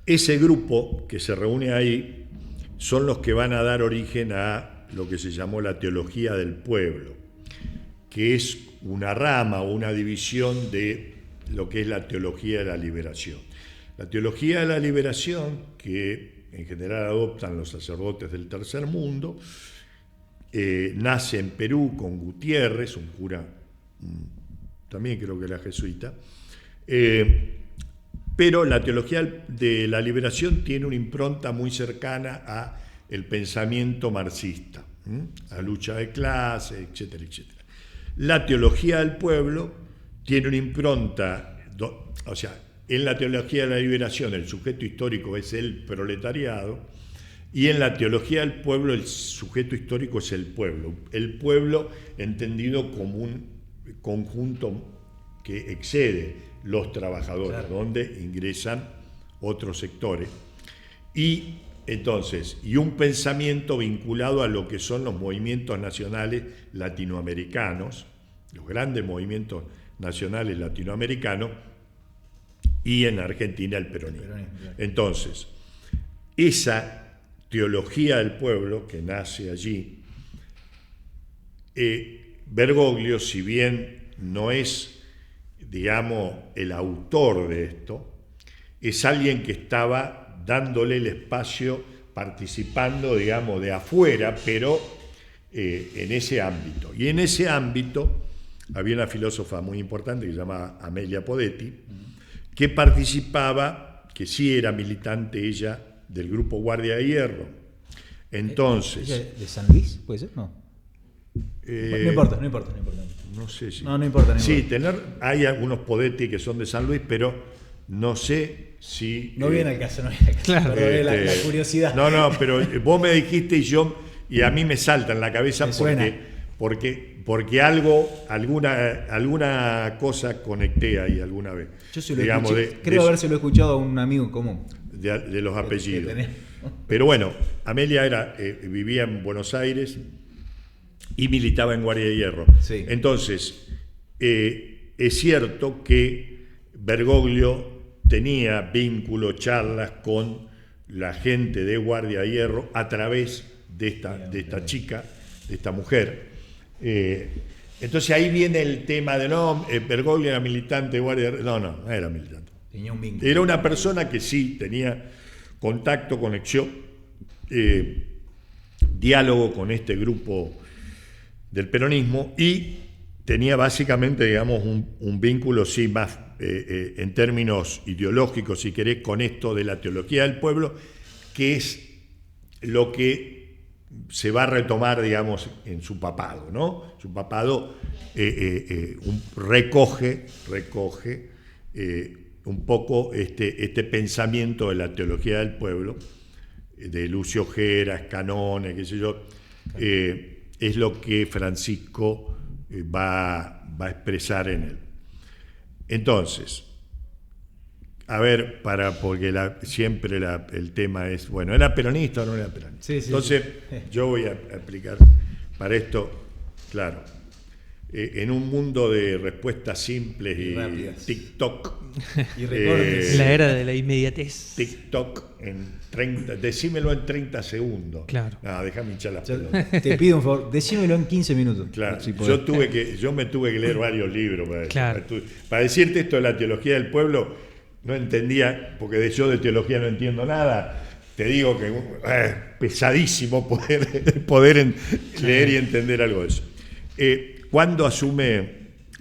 Speaker 3: ese grupo que se reúne ahí son los que van a dar origen a lo que se llamó la teología del pueblo, que es una rama o una división de lo que es la teología de la liberación. La teología de la liberación, que en general adoptan los sacerdotes del tercer mundo, nace en Perú con Gutiérrez, un cura, también creo que era jesuita, pero la teología de la liberación tiene una impronta muy cercana a el pensamiento marxista, la lucha de clases, etcétera, etcétera. La teología del pueblo tiene una impronta, o sea, en la teología de la liberación el sujeto histórico es el proletariado, y en la teología del pueblo el sujeto histórico es el pueblo entendido como un conjunto que excede los trabajadores,
Speaker 1: claro,
Speaker 3: donde ingresan otros sectores. Y entonces, y un pensamiento vinculado a lo que son los movimientos nacionales latinoamericanos, los grandes movimientos nacionales latinoamericanos, y en Argentina el peronismo. Entonces, esa teología del pueblo que nace allí, Bergoglio, si bien no es, digamos, el autor de esto, es alguien que estaba dándole el espacio, participando, digamos, de afuera, pero en ese ámbito. Y en ese ámbito había una filósofa muy importante que se llamaba Amelia Podetti, que participaba, que sí era militante ella, del grupo Guardia de Hierro. Entonces...
Speaker 1: ¿De San Luis? ¿Puede ser? No. No importa.
Speaker 3: No sé si...
Speaker 1: No importa.
Speaker 3: Sí, hay algunos Podetti que son de San Luis, pero no sé si...
Speaker 1: No viene al caso,
Speaker 2: Claro.
Speaker 1: Pero la curiosidad.
Speaker 3: No, pero vos me dijiste y a mí me salta en la cabeza porque alguna cosa conecté ahí alguna vez.
Speaker 1: Yo se lo escuché, creo habérselo escuchado a un amigo común.
Speaker 3: De los apellidos. Pero bueno, Amelia vivía en Buenos Aires y militaba en Guardia de Hierro.
Speaker 1: Sí.
Speaker 3: Entonces, es cierto que Bergoglio tenía vínculos, charlas con la gente de Guardia de Hierro a través de esta chica, de esta mujer. Entonces ahí viene el tema de Bergoglio era militante de Guardia de Hierro. No era militante.
Speaker 1: Tenía un vínculo.
Speaker 3: Era una persona que sí tenía contacto, conexión, diálogo con este grupo del peronismo y tenía básicamente, digamos, un vínculo, sí, más en términos ideológicos, si querés, con esto de la teología del pueblo, que es lo que se va a retomar, digamos, en su papado, ¿no? Su papado recoge un poco este pensamiento de la teología del pueblo, de Lucio Geras, Canone, qué sé yo, es lo que Francisco va a expresar en él. Entonces, a ver, porque siempre el tema es, bueno, ¿era peronista o no era peronista?
Speaker 1: Sí,
Speaker 3: entonces, yo voy a explicar para esto, claro, en un mundo de respuestas simples y
Speaker 1: rápidas.
Speaker 3: TikTok.
Speaker 1: Y recortes.
Speaker 2: La era de la inmediatez.
Speaker 3: TikTok decímelo en 30 segundos.
Speaker 2: Claro.
Speaker 3: No, déjame hinchar las pelotas.
Speaker 1: Te pido un favor, decímelo en 15 minutos.
Speaker 3: Claro,
Speaker 1: si podés.
Speaker 3: yo me tuve que leer varios libros para,
Speaker 2: Claro.
Speaker 3: para decirte esto de la teología del pueblo. No entendía, porque yo de teología no entiendo nada. Te digo que pesadísimo poder leer y entender algo de eso. Cuando asume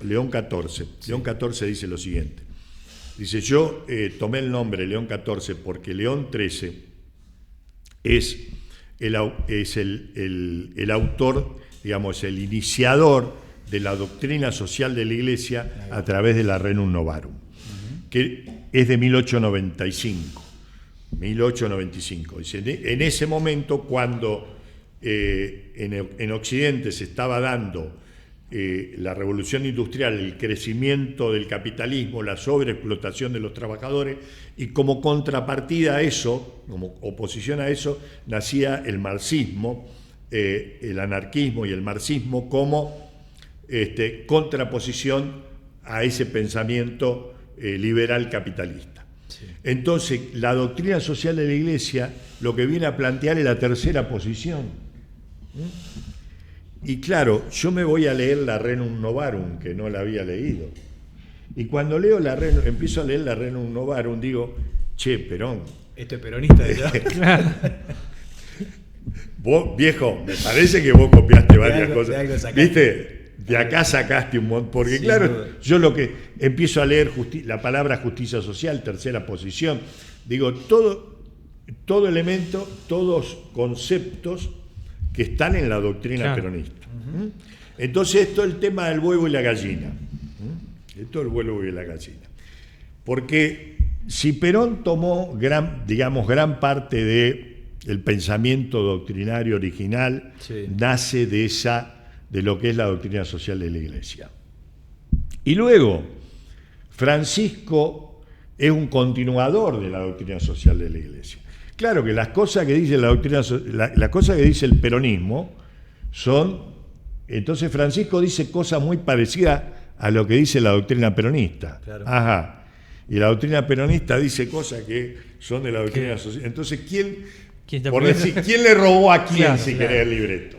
Speaker 3: León XIV, León XIV dice lo siguiente. Dice, yo tomé el nombre León XIV porque León XIII es el autor, digamos, el iniciador de la doctrina social de la Iglesia a través de la Renum Novarum, que es de 1895. 1895. Dice, en ese momento, cuando en Occidente se estaba dando la revolución industrial, el crecimiento del capitalismo, la sobreexplotación de los trabajadores, y como contrapartida a eso, como oposición a eso, nacía el marxismo, el anarquismo y el marxismo como contraposición a ese pensamiento liberal capitalista. Sí. Entonces, la doctrina social de la Iglesia lo que viene a plantear es la tercera posición. Y claro, yo me voy a leer la Renum Novarum, que no la había leído. Y cuando empiezo a leer la Renum Novarum, digo, che, Perón.
Speaker 1: Esto es peronista de ya.
Speaker 3: Vos, viejo, me parece que vos copiaste varias cosas. ¿Viste? De acá sacaste un montón. Porque sí, claro, yo lo que empiezo a leer la palabra justicia social, tercera posición, digo, todo elemento, todos conceptos que están en la doctrina peronista. Entonces, esto es el tema del huevo y la gallina. Esto es el huevo y la gallina. Porque si Perón tomó gran parte del pensamiento doctrinario original, sí, nace de lo que es la doctrina social de la Iglesia. Y luego, Francisco es un continuador de la doctrina social de la Iglesia. Claro que las cosas que dice las cosas que dice el peronismo son, entonces Francisco dice cosas muy parecidas a lo que dice la doctrina peronista.
Speaker 1: Claro.
Speaker 3: Ajá. Y la doctrina peronista dice cosas que son de la doctrina social. Entonces, ¿quién le robó a quién,
Speaker 2: claro,
Speaker 3: si
Speaker 2: claro.
Speaker 3: querés, el libreto?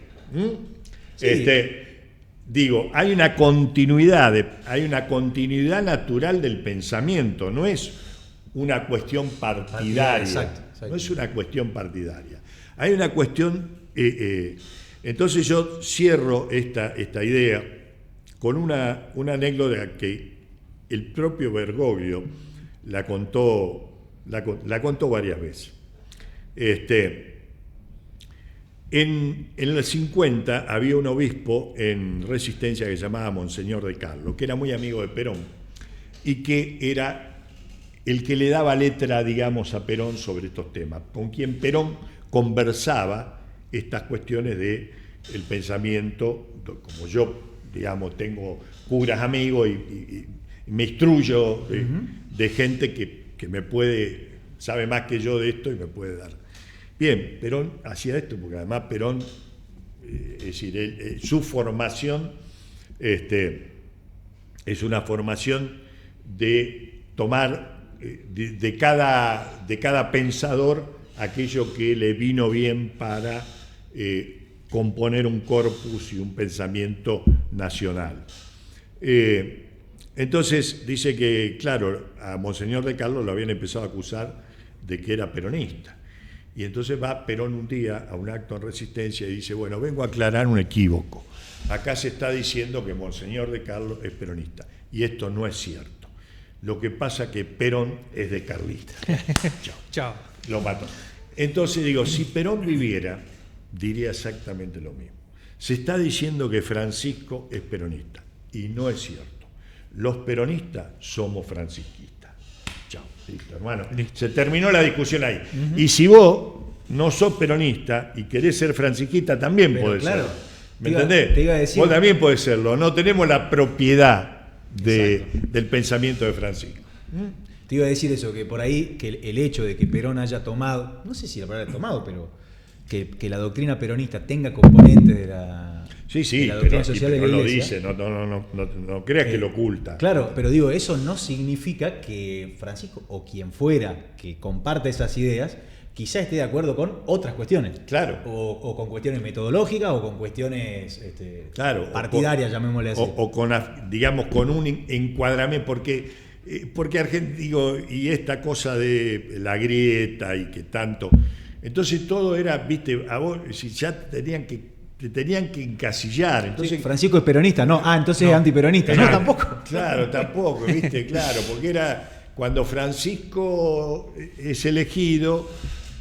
Speaker 1: Sí.
Speaker 3: Digo, hay una continuidad natural del pensamiento, no es una cuestión partidaria.
Speaker 1: Exacto.
Speaker 3: No es una cuestión partidaria. Hay una cuestión. Entonces yo cierro esta idea con una anécdota que el propio Bergoglio la contó varias veces. En el 50 había un obispo en Resistencia que se llamaba Monseñor de Carlo, que era muy amigo de Perón y que era el que le daba letra, digamos, a Perón sobre estos temas, con quien Perón conversaba estas cuestiones del pensamiento, como yo, digamos, tengo curas amigos y me instruyo de gente que me sabe más que yo de esto y me puede dar. Bien, Perón hacía esto, porque además Perón, es decir, su formación es una formación de tomar de cada pensador aquello que le vino bien para componer un corpus y un pensamiento nacional. Entonces dice que, claro, a Monseñor de Carlos lo habían empezado a acusar de que era peronista. Y entonces va Perón un día a un acto en Resistencia y dice, bueno, vengo a aclarar un equívoco. Acá se está diciendo que Monseñor de Carlos es peronista. Y esto no es cierto. Lo que pasa es que Perón es de carlista.
Speaker 2: Chao.
Speaker 3: Lo mató. Entonces digo, si Perón viviera, diría exactamente lo mismo. Se está diciendo que Francisco es peronista. Y no es cierto. Los peronistas somos francisquistas. Chao. Listo, hermano.
Speaker 2: Listo.
Speaker 3: Se terminó la discusión ahí. Y si vos no sos peronista y querés ser francisquista, también
Speaker 1: Pero
Speaker 3: podés
Speaker 1: claro,
Speaker 3: serlo. ¿Me entendés?
Speaker 1: te iba a decir-
Speaker 3: Vos también podés serlo. No tenemos la propiedad del pensamiento de Francisco.
Speaker 1: Te iba a decir eso, que por ahí que el hecho de que Perón haya tomado, no sé si la palabra tomado, pero que la doctrina peronista tenga componentes de la,
Speaker 3: Sí,
Speaker 1: de la doctrina
Speaker 3: pero
Speaker 1: social de la
Speaker 3: lo
Speaker 1: Iglesia.
Speaker 3: dice, no creas que lo oculta.
Speaker 1: Claro, pero digo, eso no significa que Francisco o quien fuera que comparte esas ideas quizá esté de acuerdo con otras cuestiones.
Speaker 3: Claro.
Speaker 1: O con cuestiones metodológicas o con cuestiones
Speaker 3: Claro,
Speaker 1: partidarias, llamémosle así.
Speaker 3: O con, digamos, con un encuadramiento, porque digo, y esta cosa de la grieta y que tanto, entonces todo era, viste, a vos, si ya te tenían que encasillar, entonces
Speaker 1: Sí, Francisco es peronista, no, entonces es antiperonista, no, tampoco.
Speaker 3: Claro, tampoco, viste, claro, porque era cuando Francisco es elegido,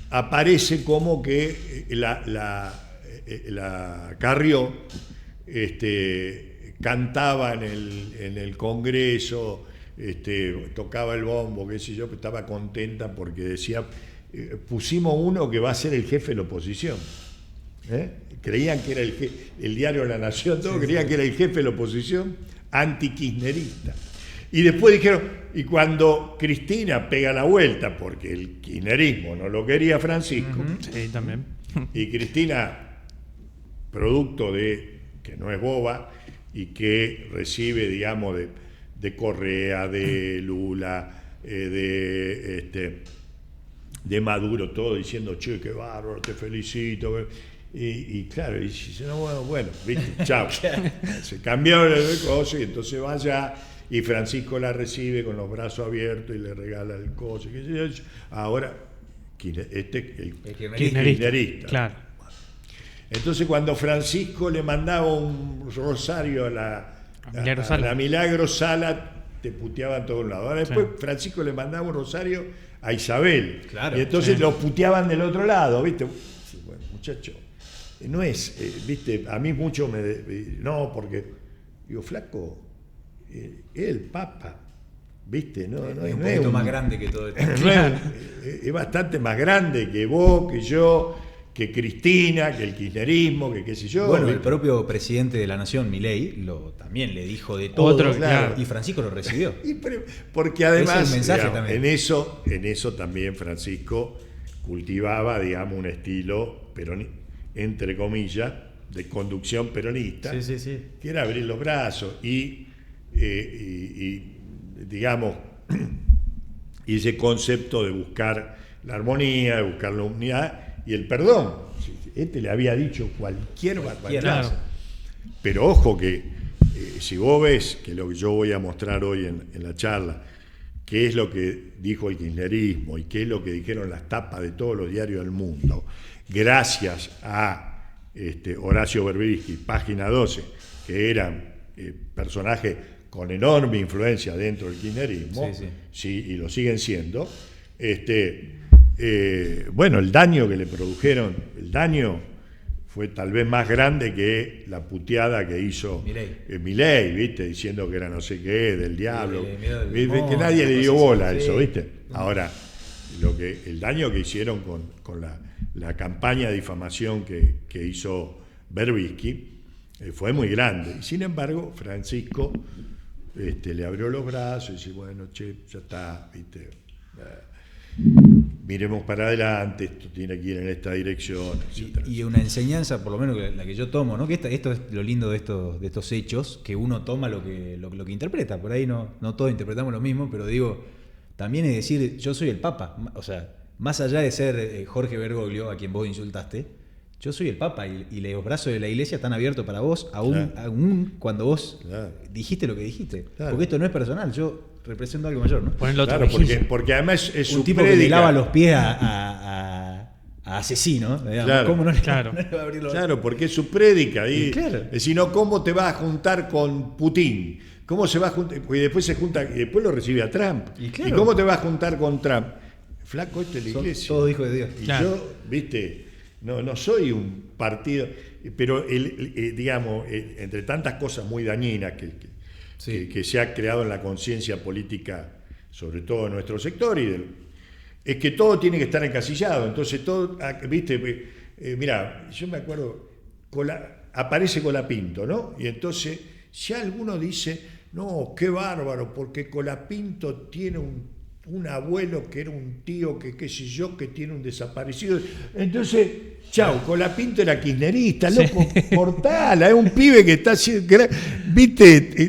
Speaker 3: aparece como que la Carrió cantaba en el Congreso, tocaba el bombo, qué sé yo, estaba contenta porque decía, pusimos uno que va a ser el jefe de la oposición. Creían que era el diario La Nación, todos creían que era el jefe de la oposición anti-kirchnerista. Y después dijeron, y cuando Cristina pega la vuelta, porque el kirchnerismo no lo quería Francisco,
Speaker 2: Sí, también.
Speaker 3: y Cristina, producto de que no es boba y que recibe, digamos, de Correa, de Lula, de Maduro, todo diciendo, che, qué bárbaro, te felicito. Y claro, y dice, no, bueno, viste, chao. Se cambió el coso y entonces va allá y Francisco la recibe con los brazos abiertos y le regala el coso. Ahora, el kirchnerista.
Speaker 2: Claro.
Speaker 3: Entonces cuando Francisco le mandaba un rosario a la Milagro Sala, te puteaban a todos lados. Ahora después Francisco le mandaba un rosario a Isabel.
Speaker 1: Claro,
Speaker 3: y entonces los puteaban del otro lado, ¿viste? Bueno, muchacho, no es, ¿viste? A mí mucho no, porque, digo, flaco, el Papa, ¿viste? No
Speaker 1: es un poquito más grande que todo esto.
Speaker 3: es bastante más grande que vos, que yo, que Cristina, que el kirchnerismo, que qué sé yo.
Speaker 1: Bueno, el
Speaker 3: ¿viste?
Speaker 1: propio presidente de la Nación, Milei, también le dijo de todo.
Speaker 2: Otro, claro.
Speaker 1: Y Francisco lo recibió.
Speaker 3: Porque además,
Speaker 1: Es el mensaje
Speaker 3: digamos,
Speaker 1: también.
Speaker 3: en eso también Francisco cultivaba, digamos, un estilo, entre comillas, de conducción peronista,
Speaker 1: Sí, sí, sí.
Speaker 3: que era abrir los brazos y digamos, y ese concepto de buscar la armonía, de buscar la unidad y el perdón. Este le había dicho cualquier barbaridad.
Speaker 2: Claro.
Speaker 3: Pero ojo que si vos ves que lo que yo voy a mostrar hoy en la charla, qué es lo que dijo el kirchnerismo y qué es lo que dijeron las tapas de todos los diarios del mundo, gracias a Horacio Berbisky, página 12, que eran personajes con enorme influencia dentro del kirchnerismo,
Speaker 1: Sí, sí.
Speaker 3: sí, y lo siguen siendo, bueno, el daño que le produjeron, el daño fue tal vez más grande que la puteada que hizo Milei, ¿viste? Diciendo que era no sé qué, del diablo. Que nadie le dio bola a eso, ¿viste? Ahora, el daño que hicieron con la campaña de difamación que hizo Berbisky fue muy grande. Y sin embargo, Francisco le abrió los brazos y dice, bueno, che, ya está, ¿viste? Miremos para adelante, esto tiene que ir en esta dirección, etc.
Speaker 1: Y una enseñanza, por lo menos la que yo tomo, ¿no? Que esto es lo lindo de estos hechos, que uno toma lo que interpreta. Por ahí no todos interpretamos lo mismo, pero digo, también es decir, yo soy el Papa. O sea, más allá de ser Jorge Bergoglio, a quien vos insultaste, yo soy el Papa y los brazos de la Iglesia están abiertos para vos, aún cuando vos dijiste lo que dijiste.
Speaker 3: Claro.
Speaker 1: Porque esto no es personal, yo represento algo mayor, ¿no?
Speaker 2: Ponerle otra
Speaker 3: Claro,
Speaker 2: mejilla.
Speaker 3: porque además es
Speaker 1: Un
Speaker 3: su
Speaker 1: tipo que le
Speaker 3: prédica.
Speaker 1: lava los pies a asesinos, digamos.
Speaker 3: Claro.
Speaker 1: ¿Cómo no le,
Speaker 2: Claro.
Speaker 1: no le va a abrir los
Speaker 3: Claro, porque es su prédica. Y,
Speaker 1: claro.
Speaker 3: Si no, ¿cómo te vas a juntar con Putin? ¿Cómo se va a juntar? Porque después se junta, y después lo recibe a Trump.
Speaker 1: Y claro.
Speaker 3: ¿Y cómo te vas a juntar con Trump? Flaco, esto es la
Speaker 1: Son
Speaker 3: iglesia.
Speaker 1: todos hijos de Dios.
Speaker 3: Y
Speaker 2: Claro.
Speaker 3: yo, viste, no soy un partido, pero digamos, entre tantas cosas muy dañinas que se ha creado en la conciencia política, sobre todo en nuestro sector, es que todo tiene que estar encasillado. Entonces, todo, viste, mira, yo me acuerdo, aparece Colapinto, ¿no? Y entonces, si alguno dice, no, qué bárbaro, porque Colapinto tiene un abuelo que era un tío que qué sé yo, que tiene un desaparecido. Entonces, chau, Colapinto era kirchnerista, loco, cortala, es un pibe que está haciendo, viste.
Speaker 1: Y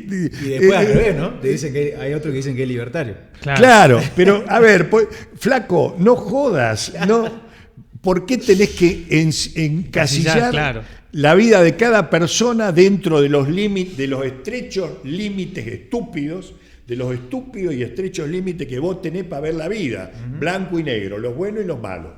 Speaker 1: después al revés, ¿no? Te dicen que hay otros que dicen que es libertario.
Speaker 3: Claro, pero a ver, pues, flaco, no jodas, no. ¿Por qué tenés que encasillar
Speaker 2: claro.
Speaker 3: la vida de cada persona dentro de los límites, de los estrechos límites estúpidos, de los estúpidos y estrechos límites que vos tenés para ver la vida, blanco y negro, los buenos y los malos?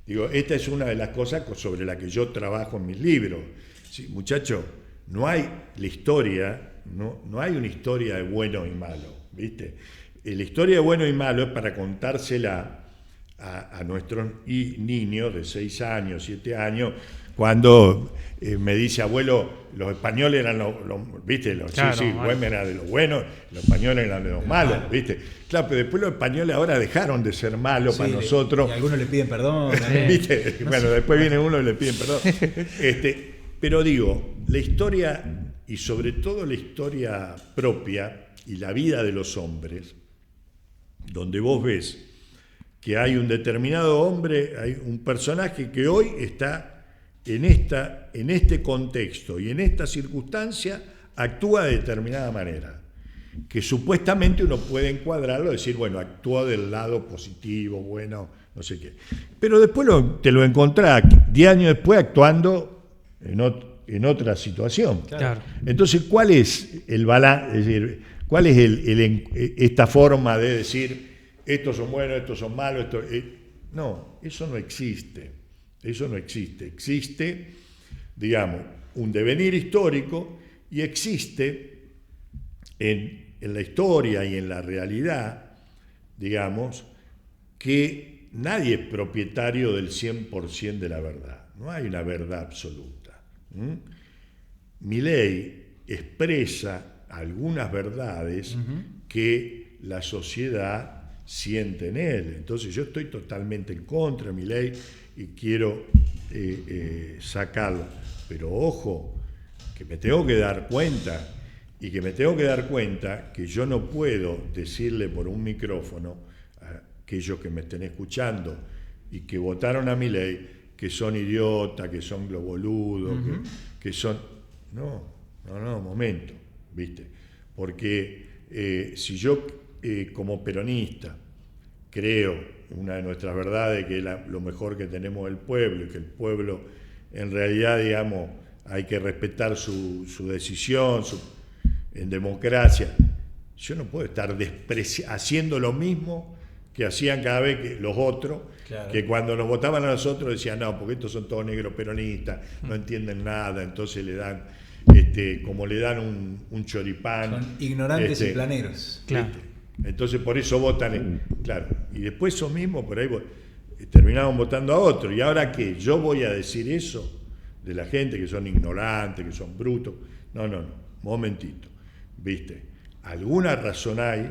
Speaker 3: Digo, esta es una de las cosas sobre las que yo trabajo en mis libros. Sí, muchachos, no hay la historia, no hay una historia de bueno y malo, ¿viste? La historia de bueno y malo es para contársela a nuestros niños de 6 años, 7 años, cuando me dice, abuelo, los españoles eran ¿viste?
Speaker 2: Claro,
Speaker 3: Güemes era de los buenos, los españoles eran de los malos, ¿viste? Claro, pero después los españoles ahora dejaron de ser malos para nosotros.
Speaker 1: Y algunos le piden perdón.
Speaker 3: ¿Viste? Bueno, después viene uno y le piden perdón. Pero digo, la historia, y sobre todo la historia propia y la vida de los hombres, donde vos ves que hay un determinado hombre, hay un personaje que hoy está en este contexto y en esta circunstancia, actúa de determinada manera, que supuestamente uno puede encuadrarlo, decir, bueno, actuó del lado positivo, bueno, no sé qué. Pero después te lo encontrás 10 años después actuando en otra situación.
Speaker 2: Claro.
Speaker 3: Entonces, ¿cuál es el balance? Es decir, ¿cuál es esta forma de decir, estos son buenos, estos son malos? No, eso no existe. Eso no existe. Existe, digamos, un devenir histórico y existe en la historia y en la realidad, digamos, que nadie es propietario del 100% de la verdad. No hay una verdad absoluta. Milei expresa algunas verdades que la sociedad siente en él. Entonces yo estoy totalmente en contra de Milei y quiero sacarla. Pero ojo, que me tengo que dar cuenta, y que me tengo que dar cuenta que yo no puedo decirle por un micrófono a aquellos que me estén escuchando y que votaron a Milei que son idiotas, que son globoludos, que son... No, momento, ¿viste? Porque si yo como peronista creo, una de nuestras verdades, que es lo mejor que tenemos el pueblo, y que el pueblo en realidad, digamos, hay que respetar su decisión en democracia, yo no puedo estar haciendo lo mismo que hacían cada vez que los otros, claro, que cuando nos votaban a nosotros decían, no, porque estos son todos negros peronistas, no entienden nada, entonces le dan, como le dan un choripán.
Speaker 1: Son ignorantes y planeros.
Speaker 2: Claro.
Speaker 3: Entonces por eso votan, claro. Y después esos mismos por ahí terminaban votando a otro. ¿Y ahora qué? ¿Yo voy a decir eso de la gente que son ignorantes, que son brutos? No, momentito. ¿Viste? Alguna razón hay,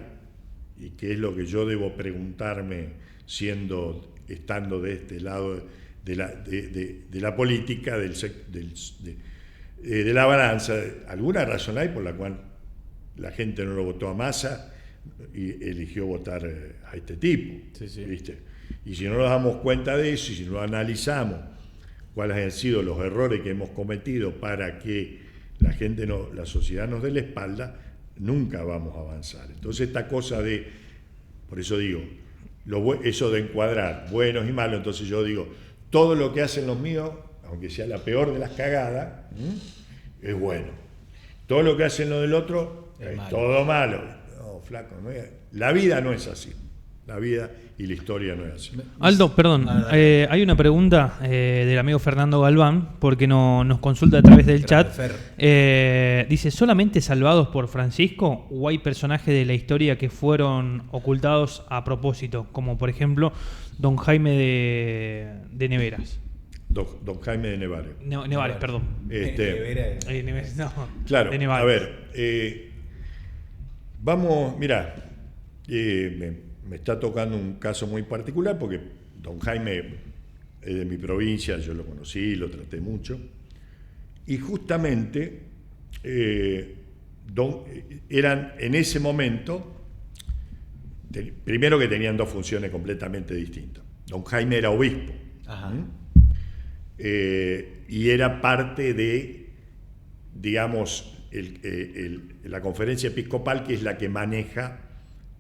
Speaker 3: y que es lo que yo debo preguntarme estando de este lado de la política, de la balanza. Alguna razón hay por la cual la gente no lo votó a Massa y eligió votar a este tipo. Sí. ¿Viste? Y si no nos damos cuenta de eso, y si no analizamos cuáles han sido los errores que hemos cometido para que la sociedad nos dé la espalda, nunca vamos a avanzar. Entonces esta cosa por eso digo, eso de encuadrar buenos y malos, entonces yo digo, todo lo que hacen los míos, aunque sea la peor de las cagadas, es bueno. Todo lo que hacen los del otro es malo. Todo malo. No, flaco, la vida no es así. La vida y la historia no es así.
Speaker 2: Aldo, perdón, hay una pregunta del amigo Fernando Galván, porque nos consulta a través del chat. Dice, ¿solamente salvados por Francisco o hay personajes de la historia que fueron ocultados a propósito? Como por ejemplo, don Jaime de Neveras.
Speaker 3: Don Jaime de Nevares.
Speaker 2: Nevares, perdón.
Speaker 3: Claro,
Speaker 2: de Nevares.
Speaker 3: A ver, vamos, mirá, me está tocando un caso muy particular porque don Jaime es de mi provincia, yo lo conocí, lo traté mucho, y justamente eran en ese momento, primero que tenían dos funciones completamente distintas. Don Jaime era obispo. Ajá. Y era parte de, digamos, la conferencia episcopal, que es la que maneja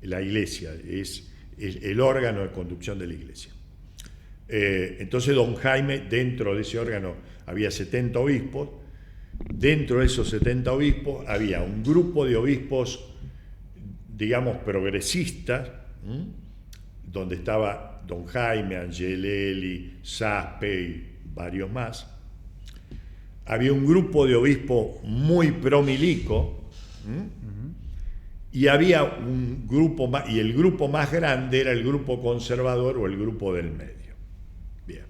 Speaker 3: la iglesia, es el órgano de conducción de la iglesia. Entonces don Jaime, dentro de ese órgano había 70 obispos, dentro de esos 70 obispos había un grupo de obispos, digamos, progresistas, donde estaba don Jaime, Angelelli, Saspe y varios más. Había un grupo de obispos muy pro-milico, y había un grupo más, y el grupo más grande era el grupo conservador o el grupo del medio. Bien.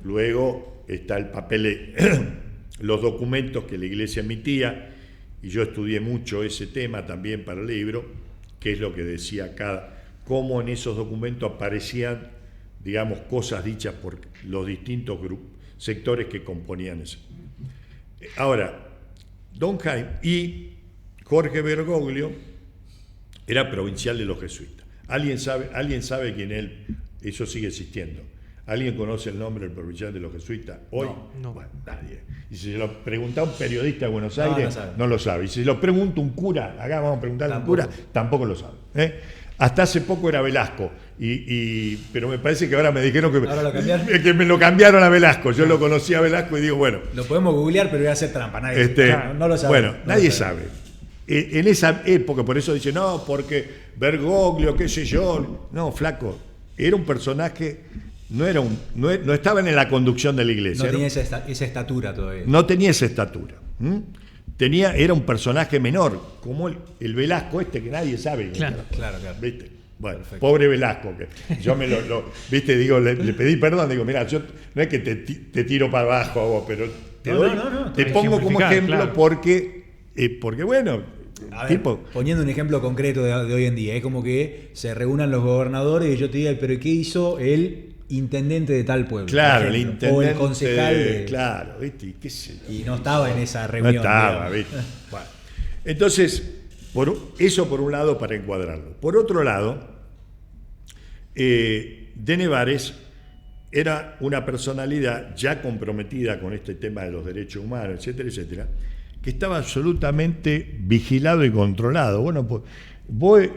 Speaker 3: Luego está el papel, los documentos que la iglesia emitía, y yo estudié mucho ese tema también para el libro, qué es lo que decía cómo en esos documentos aparecían, digamos, cosas dichas por los distintos sectores que componían eso. Ahora, don Jaime y Jorge Bergoglio era provincial de los jesuitas. ¿Alguien sabe quién es él? Eso sigue existiendo. ¿Alguien conoce el nombre del provincial de los jesuitas hoy?
Speaker 2: No.
Speaker 3: Bueno, nadie. Y si se lo pregunta a un periodista de Buenos Aires, no lo sabe. Y si se lo pregunta un cura, acá vamos a preguntarle a un cura, tampoco lo sabe. Hasta hace poco era Velasco, pero me parece que ahora me dijeron que me lo cambiaron a Velasco. Yo lo conocía a Velasco y digo, bueno.
Speaker 1: Lo podemos googlear, pero voy a hacer trampa. No lo sabe.
Speaker 3: Bueno, nadie sabe. En esa época, por eso dice, no, porque Bergoglio, qué sé yo. No, flaco, era un personaje, no estaba en la conducción de la iglesia.
Speaker 1: No tenía esa estatura todavía.
Speaker 3: No tenía esa estatura. Era un personaje menor, como el Velasco que nadie sabe.
Speaker 2: Claro.
Speaker 3: ¿Viste? Bueno, perfecto. Pobre Velasco, que yo ¿viste? Digo, le pedí perdón, digo, mira, yo no es que te tiro para abajo a vos, pero te pongo como ejemplo, claro. Porque bueno,
Speaker 1: a ver, poniendo un ejemplo concreto de hoy en día, es como que se reúnan los gobernadores y yo te diga, pero ¿qué hizo el intendente de tal pueblo.
Speaker 3: Claro,
Speaker 1: por
Speaker 3: el
Speaker 1: ejemplo,
Speaker 3: intendente.
Speaker 1: o el concejal de...
Speaker 3: Claro, ¿viste? Y, qué sé yo.
Speaker 1: Y no estaba en esa
Speaker 3: No
Speaker 1: reunión.
Speaker 3: estaba,
Speaker 1: digamos.
Speaker 3: ¿viste? Bueno. Entonces, eso por un lado para encuadrarlo. Por otro lado, de Nevares era una personalidad ya comprometida con este tema de los derechos humanos, etcétera, etcétera, que estaba absolutamente vigilado y controlado. Bueno, pues,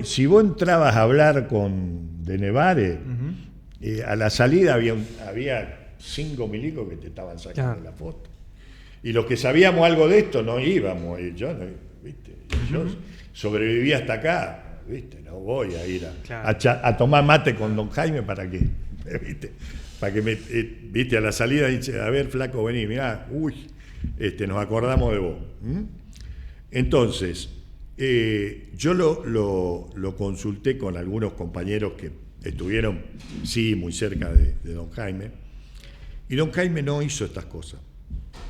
Speaker 3: si vos entrabas a hablar con de Nevares, a la salida había 5 milicos que te estaban sacando la foto. Y los que sabíamos algo de esto no íbamos. ¿Viste? Yo sobreviví hasta acá, ¿viste? No voy a ir a tomar mate con don Jaime para que, ¿viste? Para que ¿viste? A la salida dice, a ver, flaco, vení, mirá, nos acordamos de vos. Entonces, yo lo consulté con algunos compañeros que estuvieron, sí, muy cerca de don Jaime, y don Jaime no hizo estas cosas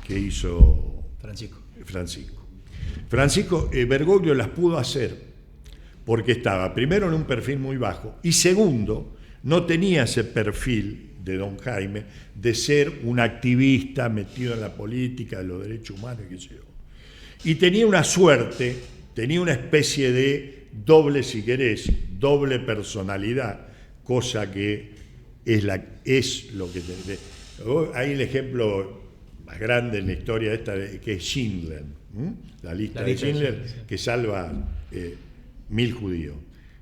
Speaker 3: que hizo Francisco. Bergoglio las pudo hacer porque estaba, primero, en un perfil muy bajo, y segundo, no tenía ese perfil de don Jaime de ser un activista metido en la política de los derechos humanos y qué sé yo. Y tenía una suerte, tenía una especie de doble, si querés, doble personalidad, cosa que es lo que... Hay el ejemplo más grande en la historia esta, que es Schindler, la lista de Schindler, que salva 1000 judíos.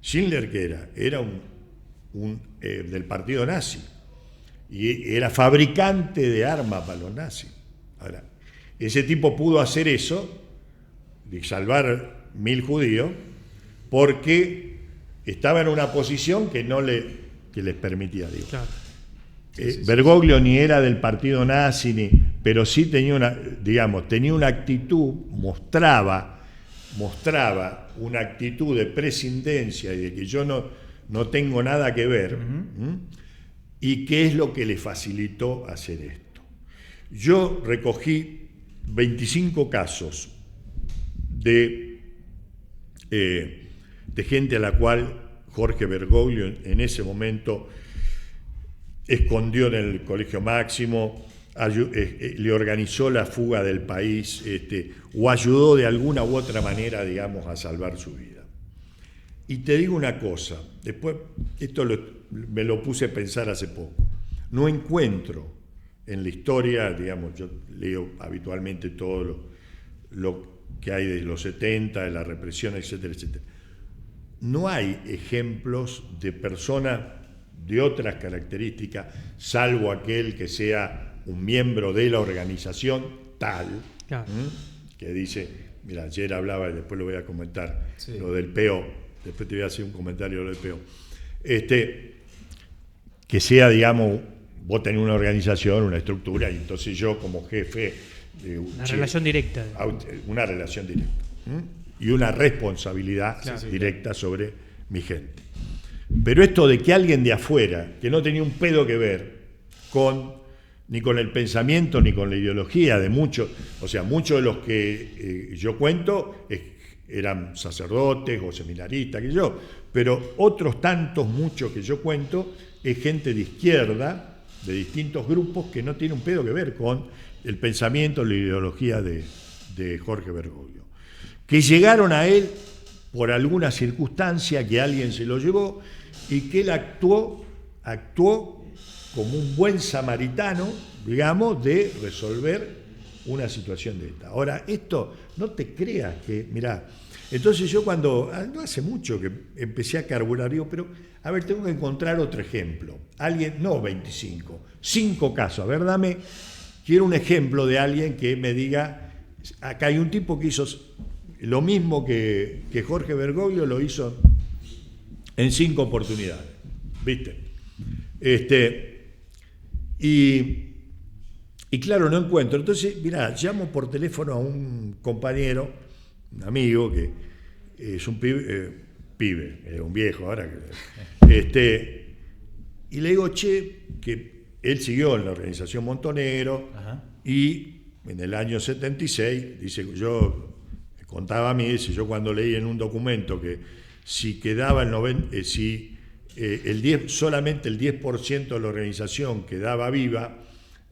Speaker 3: Schindler, ¿qué era? Era un del partido nazi, y era fabricante de armas para los nazis. Ahora, ese tipo pudo hacer eso, de salvar 1000 judíos, porque estaba en una posición que les permitía, digo. Claro. Bergoglio ni era del partido nazi, pero sí tenía una actitud, mostraba una actitud de prescindencia y de que yo no tengo nada que ver, y qué es lo que le facilitó hacer esto. Yo recogí 25 casos de gente a la cual Jorge Bergoglio en ese momento escondió en el Colegio Máximo, le organizó la fuga del país, o ayudó de alguna u otra manera, digamos, a salvar su vida. Y te digo una cosa, después esto me lo puse a pensar hace poco, no encuentro en la historia, digamos, yo leo habitualmente todo lo que hay de los 70, de la represión, etcétera, etcétera. No hay ejemplos de personas de otras características, salvo aquel que sea un miembro de la organización tal, claro, que dice, mira, ayer hablaba, y después lo voy a comentar, lo del PO, después te voy a hacer un comentario del PO, que sea, digamos, vos tenés una organización, una estructura, y entonces yo como jefe...
Speaker 2: Una relación directa.
Speaker 3: Una relación directa. Y una responsabilidad directa sobre mi gente. Pero esto de que alguien de afuera, que no tenía un pedo que ver ni con el pensamiento ni con la ideología de muchos, o sea, muchos de los que yo cuento eran sacerdotes o seminaristas, pero otros tantos, muchos que yo cuento, es gente de izquierda, de distintos grupos, que no tiene un pedo que ver con el pensamiento, la ideología de Jorge Bergoglio, que llegaron a él por alguna circunstancia, que alguien se lo llevó, y que él actuó como un buen samaritano, digamos, de resolver una situación de esta. Ahora, esto, no te creas que, mirá, entonces yo no hace mucho que empecé a carburar, digo, pero, a ver, tengo que encontrar otro ejemplo. Alguien, no 25, 5 casos, a ver, quiero un ejemplo de alguien que me diga, acá hay un tipo que hizo lo mismo que Jorge Bergoglio, lo hizo en 5 oportunidades, ¿viste? Y claro, no encuentro. Entonces, mirá, llamo por teléfono a un compañero, un amigo, que es un pibe, es un viejo ahora, y le digo, que él siguió en la organización Montonero. Ajá. Y en el año 76, dice, contaba a mí, dice, yo cuando leí en un documento que si quedaba si solamente el 10% de la organización quedaba viva,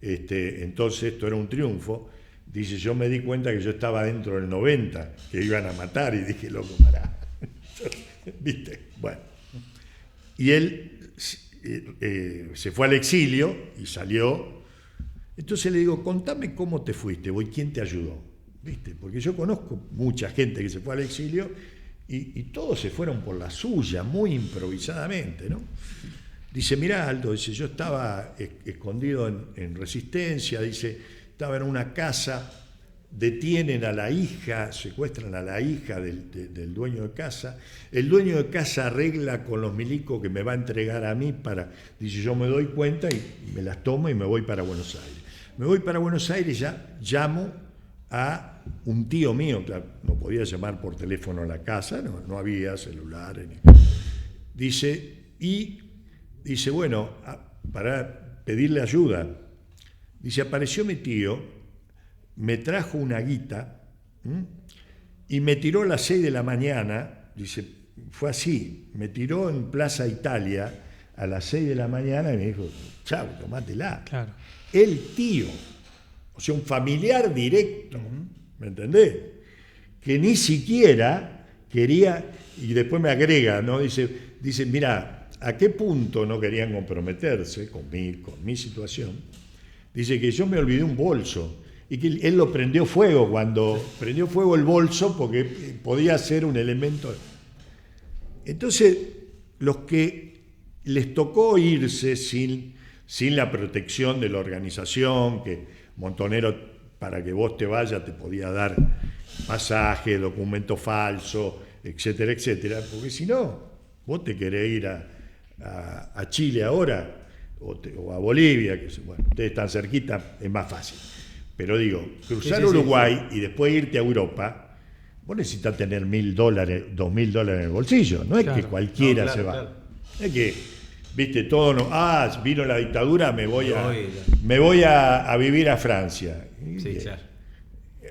Speaker 3: entonces esto era un triunfo. Dice, yo me di cuenta que yo estaba dentro del 90%, que iban a matar, y dije, loco, pará. ¿Viste? Bueno. Y él se fue al exilio y salió. Entonces le digo, contame cómo te fuiste, ¿quién te ayudó? ¿Viste? Porque yo conozco mucha gente que se fue al exilio y todos se fueron por la suya, muy improvisadamente, ¿no? Dice, mirá, Aldo, dice, yo estaba escondido en Resistencia, dice, estaba en una casa, detienen a la hija, secuestran a la hija del dueño de casa, el dueño de casa arregla con los milicos que me va a entregar a mí dice, yo me doy cuenta y me las tomo y me voy para Buenos Aires. Me voy para Buenos Aires, ya llamo a un tío mío, claro, no podía llamar por teléfono a la casa, no había celulares. Dice, bueno, para pedirle ayuda, dice, apareció mi tío, me trajo una guita y me tiró a las 6 de la mañana, dice, fue así, me tiró en Plaza Italia a las 6 de la mañana y me dijo, chau, tomátela.
Speaker 2: Claro.
Speaker 3: El tío, o sea, un familiar directo, ¿me entendés? Que ni siquiera quería, y después me agrega, ¿no? Dice, mira, ¿a qué punto no querían comprometerse con mi situación? Dice que yo me olvidé un bolso y que él lo prendió fuego cuando prendió fuego el bolso porque podía ser un elemento. Entonces, los que les tocó irse sin la protección de la organización, que Montonero, para que vos te vayas, te podía dar pasaje, documento falso, etcétera, etcétera, porque si no, vos te querés ir a Chile ahora, o a Bolivia, que bueno, ustedes están cerquita, es más fácil. Pero digo, cruzar Uruguay y después irte a Europa, vos necesitas tener $1.000, $2.000 en el bolsillo, no es que cualquiera se va. Claro. Es que, viste, todo vino la dictadura, me voy a vivir a Francia.
Speaker 1: Sí, claro.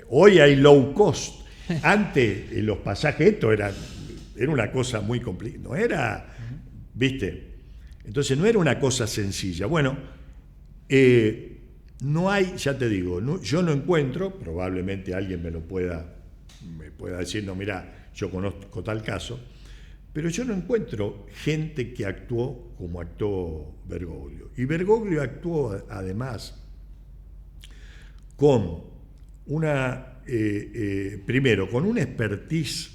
Speaker 3: Hoy hay low cost. Antes los pasajes, esto era una cosa muy complicada, no era, viste, entonces no era una cosa sencilla. Bueno, no hay, ya te digo, yo no encuentro, probablemente alguien me pueda decir, no, mira, yo conozco tal caso, pero yo no encuentro gente que actuó como actuó Bergoglio. Y Bergoglio actuó además con primero, con una expertise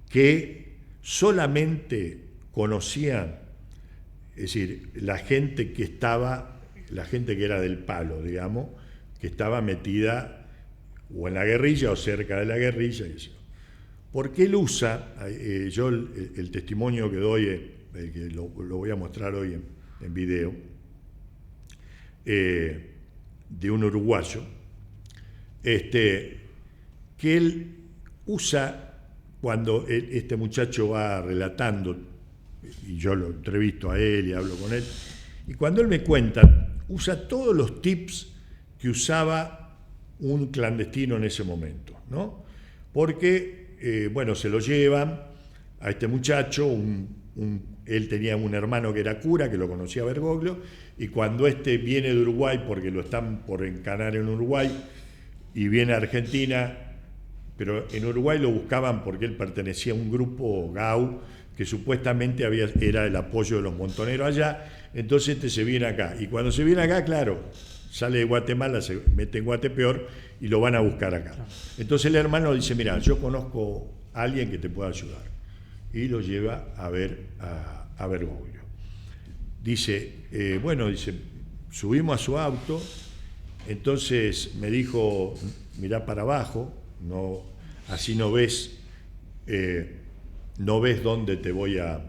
Speaker 3: que solamente conocía, es decir, la gente que era del palo, digamos, que estaba metida o en la guerrilla o cerca de la guerrilla. Porque él usa, yo el testimonio que doy, que lo voy a mostrar hoy en video, de un uruguayo, que él usa cuando este muchacho va relatando, y yo lo entrevisto a él y hablo con él, y cuando él me cuenta, usa todos los tips que usaba un clandestino en ese momento, ¿no? Porque, bueno, se lo llevan a este muchacho, él tenía un hermano que era cura, que lo conocía a Bergoglio, y cuando viene de Uruguay, porque lo están por encanar en Uruguay, y viene a Argentina, pero en Uruguay lo buscaban porque él pertenecía a un grupo GAU, que supuestamente era el apoyo de los montoneros allá, entonces se viene acá. Y cuando se viene acá, claro, sale de Guatemala, se mete en Guatepeor y lo van a buscar acá. Entonces el hermano dice, mira, yo conozco a alguien que te pueda ayudar. Y lo lleva a ver a Bergoglio. Dice, subimos a su auto, entonces me dijo, mirá para abajo, así no ves dónde te voy a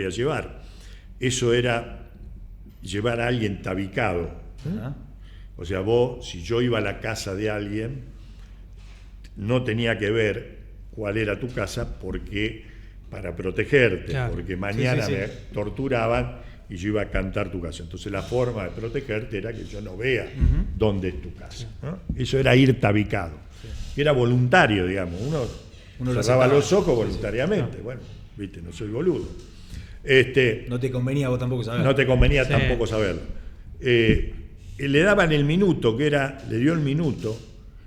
Speaker 3: llevar. Eso era llevar a alguien tabicado. O sea, si yo iba a la casa de alguien, no tenía que ver cuál era tu casa para protegerte, claro, porque mañana me torturaban y yo iba a cantar tu casa. Entonces la forma de protegerte era que yo no vea dónde es tu casa, ¿no? Eso era ir tabicado. Era voluntario, digamos. Uno cerraba los ojos voluntariamente. Bueno, viste, no soy boludo.
Speaker 1: No te convenía a vos tampoco saberlo.
Speaker 3: No te convenía tampoco saberlo. Le daban el minuto, le dio el minuto.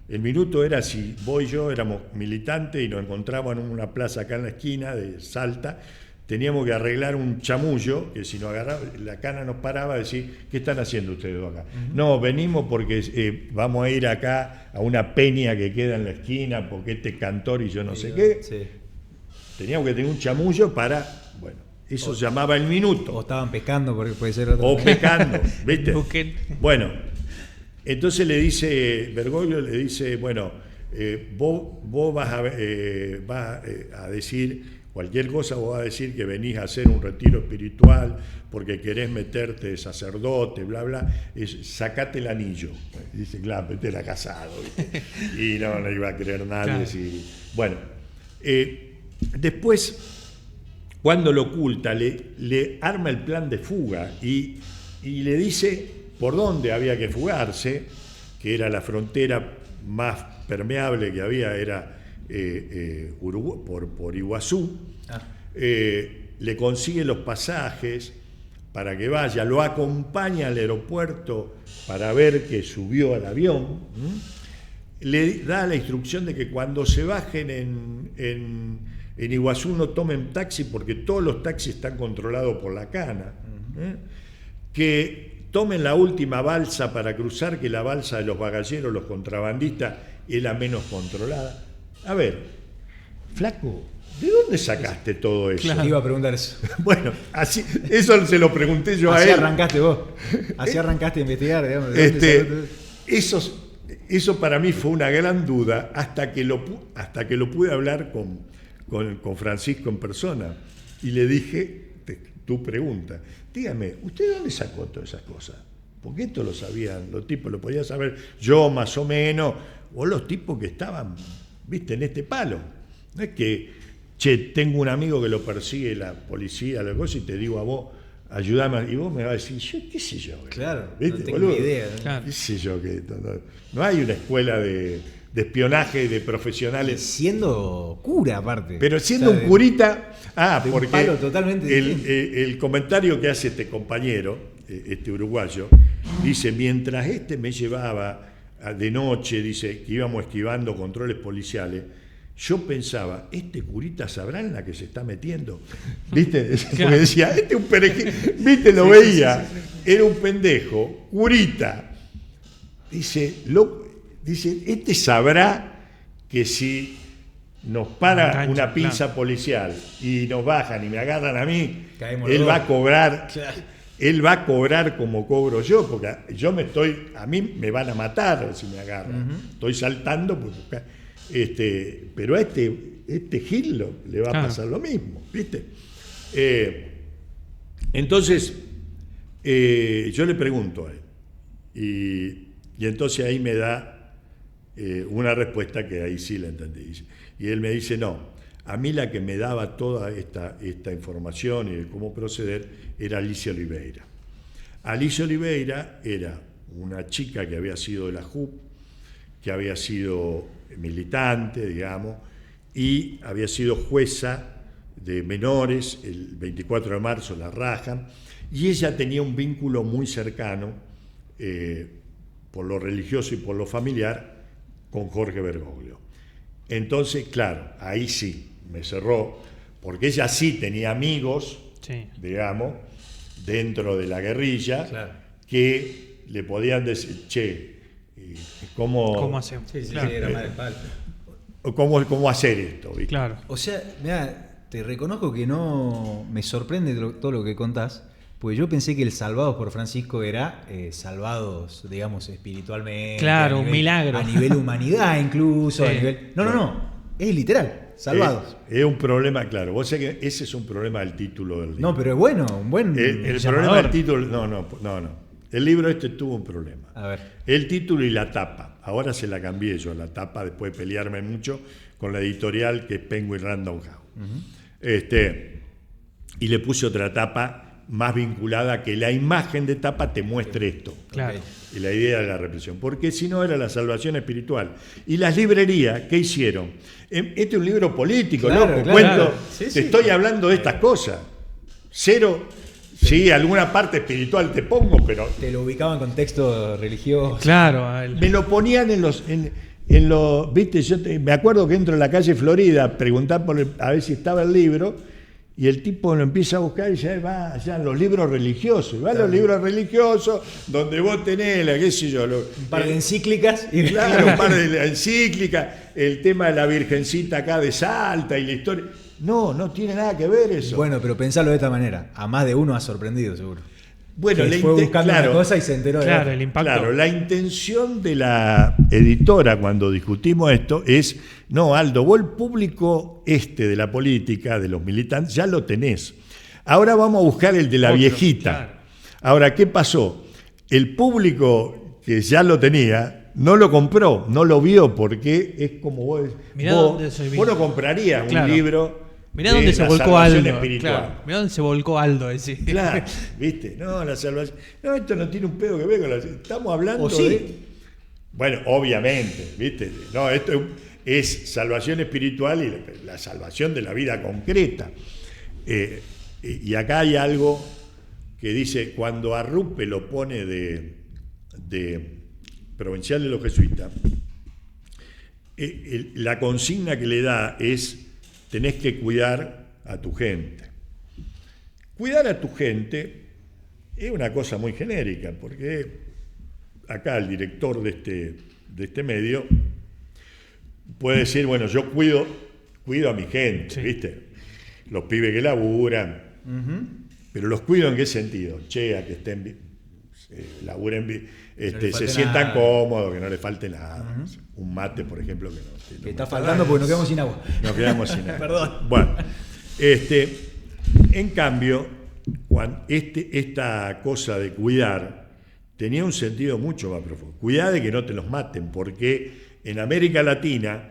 Speaker 3: El minuto era si vos y yo éramos militantes y nos encontrábamos en una plaza acá en la esquina de Salta, teníamos que arreglar un chamullo, que si nos agarraba, la cana nos paraba a decir, ¿qué están haciendo ustedes dos acá? No, venimos porque vamos a ir acá a una peña que queda en la esquina, porque este cantor y yo no sé qué.
Speaker 1: Sí.
Speaker 3: Teníamos que tener un chamullo para, bueno, eso se llamaba el minuto.
Speaker 1: O estaban pescando, porque puede ser otro.
Speaker 3: O pecando, ¿viste?
Speaker 2: Busquen.
Speaker 3: Bueno, entonces Bergoglio le dice, bueno, vos vas a decir cualquier cosa, vos vas a decir que venís a hacer un retiro espiritual porque querés meterte de sacerdote, bla, bla, sacate el anillo. Dice, claro, pero era casado, ¿viste? Y no iba a creer nadie.
Speaker 2: Claro.
Speaker 3: Bueno, después, cuando lo oculta, le arma el plan de fuga y le dice por dónde había que fugarse, que era la frontera más permeable que había, era por Iguazú. Le consigue los pasajes para que vaya, lo acompaña al aeropuerto para ver que subió al avión. Le da la instrucción de que cuando se bajen en Iguazú no tomen taxi porque todos los taxis están controlados por la cana. Que tomen la última balsa para cruzar, que la balsa de los bagalleros, los contrabandistas, es la menos controlada. A ver, flaco, ¿de dónde sacaste todo eso?
Speaker 1: Claro. Iba a preguntar eso.
Speaker 3: Bueno, así, eso se lo pregunté yo
Speaker 1: así
Speaker 3: a él.
Speaker 1: Así arrancaste vos. Así arrancaste a investigar, digamos.
Speaker 3: Eso para mí fue una gran duda hasta que lo pude hablar con Francisco en persona. Y le dije, tu pregunta, dígame, ¿usted dónde sacó todas esas cosas? Porque esto lo sabían los tipos, lo podía saber yo más o menos, o los tipos que estaban, viste, en este palo. No es que, tengo un amigo que lo persigue la policía, la cosa, y te digo a vos, ayúdame, y vos me vas a decir, yo qué sé yo.
Speaker 1: Claro,
Speaker 3: ¿viste,
Speaker 1: no tengo
Speaker 3: boludo?
Speaker 1: ni idea.
Speaker 2: Claro.
Speaker 3: ¿Qué sé yo? No hay una escuela de espionaje de profesionales.
Speaker 1: Siendo cura, aparte.
Speaker 3: Pero siendo un curita, porque
Speaker 1: un palo totalmente
Speaker 3: el comentario que hace este compañero, este uruguayo, dice, mientras me llevaba de noche, dice, que íbamos esquivando controles policiales, yo pensaba, este curita sabrá en la que se está metiendo. ¿Viste? Porque decía, este es un perejil. ¿Viste? Lo veía. Era un pendejo, curita. Dice, este sabrá que si nos para una pinza policial y nos bajan y me agarran a mí, él va a cobrar. Claro. Él va a cobrar como cobro yo, porque a mí me van a matar si me agarran. Estoy saltando porque pero a este Gil le va a pasar lo mismo, ¿viste? Entonces, yo le pregunto a él, y entonces ahí me da una respuesta que ahí sí la entendí. Y él me dice, no, a mí la que me daba toda esta información y de cómo proceder era Alicia Oliveira. Alicia Oliveira era una chica que había sido de la JUP, que había sido militante, digamos, y había sido jueza de menores, el 24 de marzo la rajan, y ella tenía un vínculo muy cercano, por lo religioso y por lo familiar, con Jorge Bergoglio. Entonces, claro, ahí sí, me cerró, porque ella sí tenía amigos, digamos, dentro de la guerrilla, que le podían decir, ¿cómo
Speaker 2: hacemos?
Speaker 3: ¿Cómo hacer esto? ¿Viste?
Speaker 2: Claro.
Speaker 1: O sea, mirá, te reconozco que no me sorprende todo lo que contás, porque yo pensé que el Salvados por Francisco era salvados, digamos, espiritualmente.
Speaker 2: Claro, un milagro.
Speaker 1: A nivel humanidad incluso.
Speaker 2: Sí.
Speaker 1: No, es literal, salvados.
Speaker 3: Es un problema, claro. Vos sabés que ese es un problema del título del libro.
Speaker 1: No, pero es bueno, un buen
Speaker 3: El problema del título, no. El libro tuvo un problema.
Speaker 1: A ver.
Speaker 3: El título y la tapa. Ahora se la cambié yo, la tapa, después de pelearme mucho con la editorial que es Penguin Random House. Y le puse otra tapa más vinculada a que la imagen de tapa te muestre esto.
Speaker 2: Claro.
Speaker 3: Y la idea de la represión. Porque si no era la salvación espiritual. Y las librerías, ¿qué hicieron? Este es un libro político,
Speaker 1: claro,
Speaker 3: loco.
Speaker 1: Claro.
Speaker 3: Estoy hablando de estas cosas. Cero. Sí, alguna parte espiritual te pongo, pero
Speaker 1: Te lo ubicaban en contexto religioso.
Speaker 2: Claro,
Speaker 3: me lo ponían en los... viste, me acuerdo que entro en la calle Florida a preguntar a ver si estaba el libro, y el tipo lo empieza a buscar y ya va allá en los libros religiosos. Va a los libros religiosos donde vos tenés, qué sé yo...
Speaker 1: Un par de encíclicas. Y
Speaker 3: Claro, un par de encíclicas, el tema de la Virgencita acá de Salta y la historia... No tiene nada que ver eso.
Speaker 1: Bueno, pero pensalo de esta manera. A más de uno ha sorprendido, seguro.
Speaker 3: Bueno,
Speaker 1: Que fue buscando una cosa y se enteró de
Speaker 2: claro,
Speaker 1: otra.
Speaker 2: el impacto.
Speaker 3: Claro, la intención de la editora cuando discutimos esto es, no, Aldo, vos el público de la política, de los militantes, ya lo tenés. Ahora vamos a buscar el de la
Speaker 2: Otro,
Speaker 3: viejita.
Speaker 2: claro.
Speaker 3: Ahora, ¿qué pasó? El público que ya lo tenía no lo compró, no lo vio, porque es como
Speaker 2: Mirá dónde soy
Speaker 3: vos no comprarías
Speaker 2: Claro.
Speaker 3: un libro.
Speaker 2: Mirá
Speaker 3: de
Speaker 2: dónde se
Speaker 3: la
Speaker 2: volcó
Speaker 3: salvación
Speaker 2: Aldo.
Speaker 3: espiritual.
Speaker 2: Claro. Mirá dónde se volcó Aldo. Decir.
Speaker 3: Claro, ¿viste? No, la salvación. No, esto no tiene un pedo que ver con la. Estamos hablando
Speaker 1: ¿O sí?
Speaker 3: de. Bueno, obviamente, ¿viste? No, esto es salvación espiritual y la salvación de la vida concreta. Y acá hay algo que dice: cuando Arrupe lo pone de provincial de los jesuitas, la consigna que le da es: tenés que cuidar a tu gente. Cuidar a tu gente es una cosa muy genérica, porque acá el director de este medio puede decir, bueno, yo cuido a mi gente,
Speaker 2: Sí.
Speaker 3: ¿viste? Los pibes que laburan, pero los cuido ¿en qué sentido? Che, a que estén, laburen,
Speaker 1: les falte
Speaker 3: se sientan
Speaker 1: nada.
Speaker 3: cómodos, que no les falte nada. Un mate, por ejemplo, que no.
Speaker 1: Que está faltando porque nos quedamos sin agua.
Speaker 3: Nos quedamos sin nada.
Speaker 1: Perdón.
Speaker 3: Bueno, en cambio, esta cosa de cuidar tenía un sentido mucho más profundo. Cuidar de que no te los maten, porque en América Latina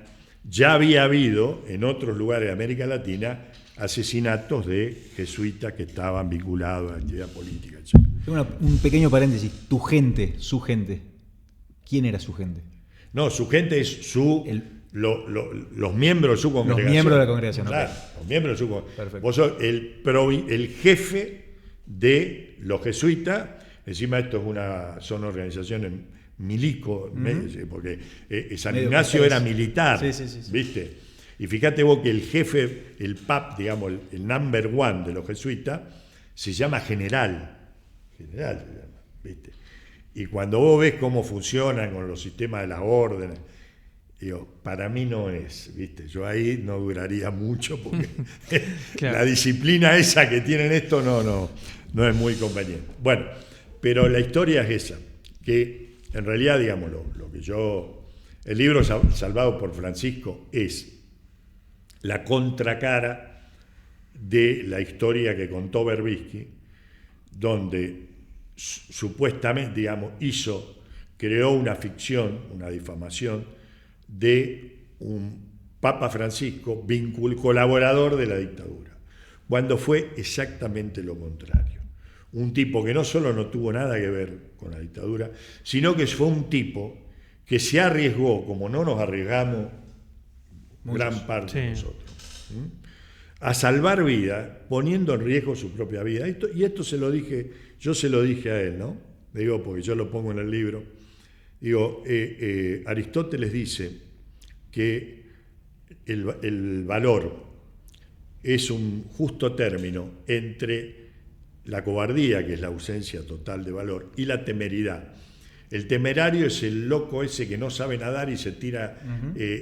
Speaker 3: ya había habido, en otros lugares de América Latina, asesinatos de jesuitas que estaban vinculados a la actividad política, etc.
Speaker 1: Tengo un pequeño paréntesis. Tu gente, su gente. ¿Quién era su gente?
Speaker 3: No, su gente es los miembros de su congregación.
Speaker 1: Los miembros de la congregación,
Speaker 3: Claro,
Speaker 1: ok.
Speaker 3: los miembros de su congregación.
Speaker 1: Perfecto.
Speaker 3: Vos sos el jefe de los jesuitas. Encima esto son organizaciones milico, porque San
Speaker 1: Medio
Speaker 3: Ignacio era
Speaker 1: militares.
Speaker 3: militar,
Speaker 1: Sí.
Speaker 3: ¿viste? Y fíjate vos que el jefe, el pap, digamos, el number one de los jesuitas, se llama general. General se llama, ¿viste? Y cuando vos ves cómo funcionan con los sistemas de las órdenes, digo, para mí no es, ¿viste? Yo ahí no duraría mucho porque
Speaker 2: Claro.
Speaker 3: la disciplina esa que tienen esto no es muy conveniente. Bueno, pero la historia es esa, que en realidad, digamos, el libro Salvado por Francisco es la contracara de la historia que contó Berbisky, donde supuestamente, digamos, creó una ficción, una difamación de un Papa Francisco colaborador de la dictadura, cuando fue exactamente lo contrario. Un tipo que no solo no tuvo nada que ver con la dictadura, sino que fue un tipo que se arriesgó, como no nos arriesgamos gran parte de nosotros, a salvar vidas, poniendo en riesgo su propia vida. Esto yo se lo dije a él, ¿no? Digo, porque yo lo pongo en el libro. Digo, Aristóteles dice que el valor es un justo término entre la cobardía, que es la ausencia total de valor, y la temeridad. El temerario es el loco ese que no sabe nadar y se tira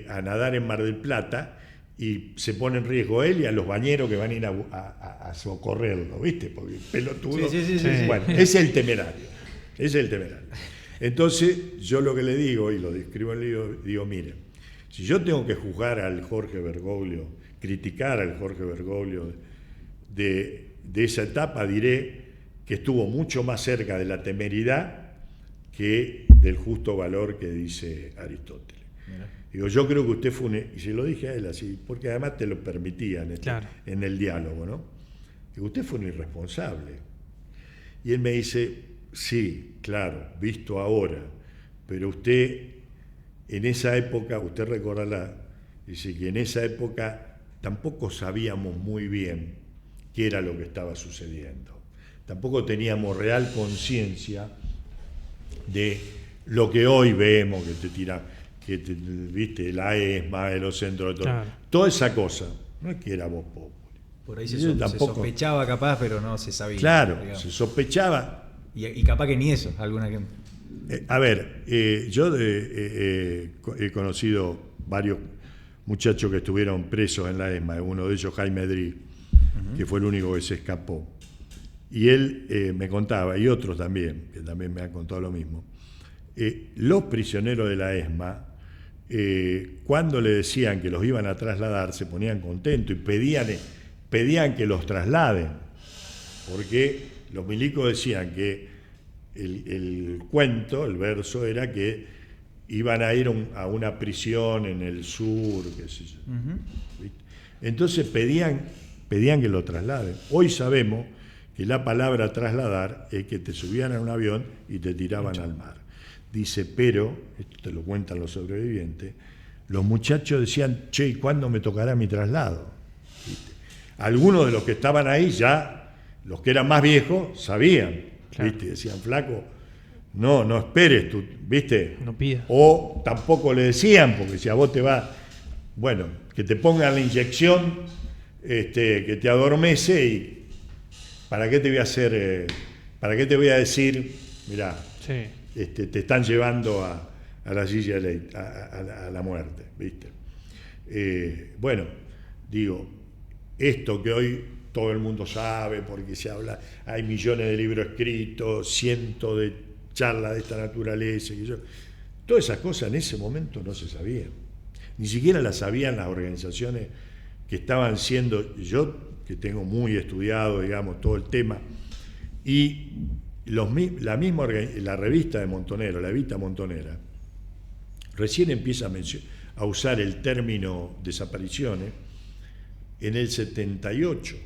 Speaker 3: a nadar en Mar del Plata y se pone en riesgo él y a los bañeros que van a ir a socorrerlo, ¿viste? Porque pelotudo.
Speaker 1: Sí.
Speaker 3: Bueno, es el temerario. Es el temerario. Entonces, yo lo que le digo, y lo describo en el libro, digo, mire, si yo tengo que juzgar al Jorge Bergoglio, criticar al Jorge Bergoglio de esa etapa, diré que estuvo mucho más cerca de la temeridad que del justo valor que dice Aristóteles. Mira. Digo, yo creo que usted fue y se lo dije a él así, porque además te lo permitían
Speaker 2: claro.
Speaker 3: en el diálogo, ¿no? Digo, usted fue un irresponsable. Y él me dice, sí, claro, visto ahora, pero usted, en esa época, usted recordará, dice que en esa época tampoco sabíamos muy bien qué era lo que estaba sucediendo. Tampoco teníamos real conciencia de lo que hoy vemos, que te tira, viste, la ESMA, los centros de todo.
Speaker 2: Claro.
Speaker 3: Toda esa cosa, no es que era Voz Populi.
Speaker 1: Por ahí se
Speaker 3: Tampoco.
Speaker 1: sospechaba capaz, pero no se sabía.
Speaker 3: Claro,
Speaker 1: digamos.
Speaker 3: se sospechaba.
Speaker 1: Y capaz que ni eso, alguna que...
Speaker 3: A ver, yo he conocido varios muchachos que estuvieron presos en la ESMA, uno de ellos Jaime Dri, que fue el único que se escapó. Y él me contaba, y otros también, que también me han contado lo mismo, los prisioneros de la ESMA, cuando le decían que los iban a trasladar, se ponían contentos y pedían que los trasladen, porque los milicos decían que el cuento, el verso, era que iban a ir a una prisión en el sur, qué sé yo. ¿Viste? Entonces pedían que lo trasladen. Hoy sabemos que la palabra trasladar es que te subían a un avión y te tiraban al mar. Dice, pero, esto te lo cuentan los sobrevivientes, los muchachos decían, che, ¿y cuándo me tocará mi traslado? ¿Viste? Algunos de los que estaban ahí ya, los que eran más viejos, sabían,
Speaker 2: claro.
Speaker 3: ¿viste? Decían, flaco, no esperes, tú, ¿viste?
Speaker 2: No pidas.
Speaker 3: O tampoco le decían, porque si a vos te va, bueno, que te pongan la inyección, que te adormece y ¿para qué te voy a hacer, para qué te voy a decir, mirá,
Speaker 2: Sí.
Speaker 3: te están llevando a la silla de ley, a la muerte, ¿viste? Bueno, digo, esto que hoy todo el mundo sabe, porque se habla, hay millones de libros escritos, cientos de charlas de esta naturaleza, todas esas cosas en ese momento no se sabían. Ni siquiera las sabían las organizaciones que estaban siendo, yo que tengo muy estudiado, digamos, todo el tema, y la revista de Montonero, la Evita Montonera, recién empieza a usar el término desapariciones en el 78,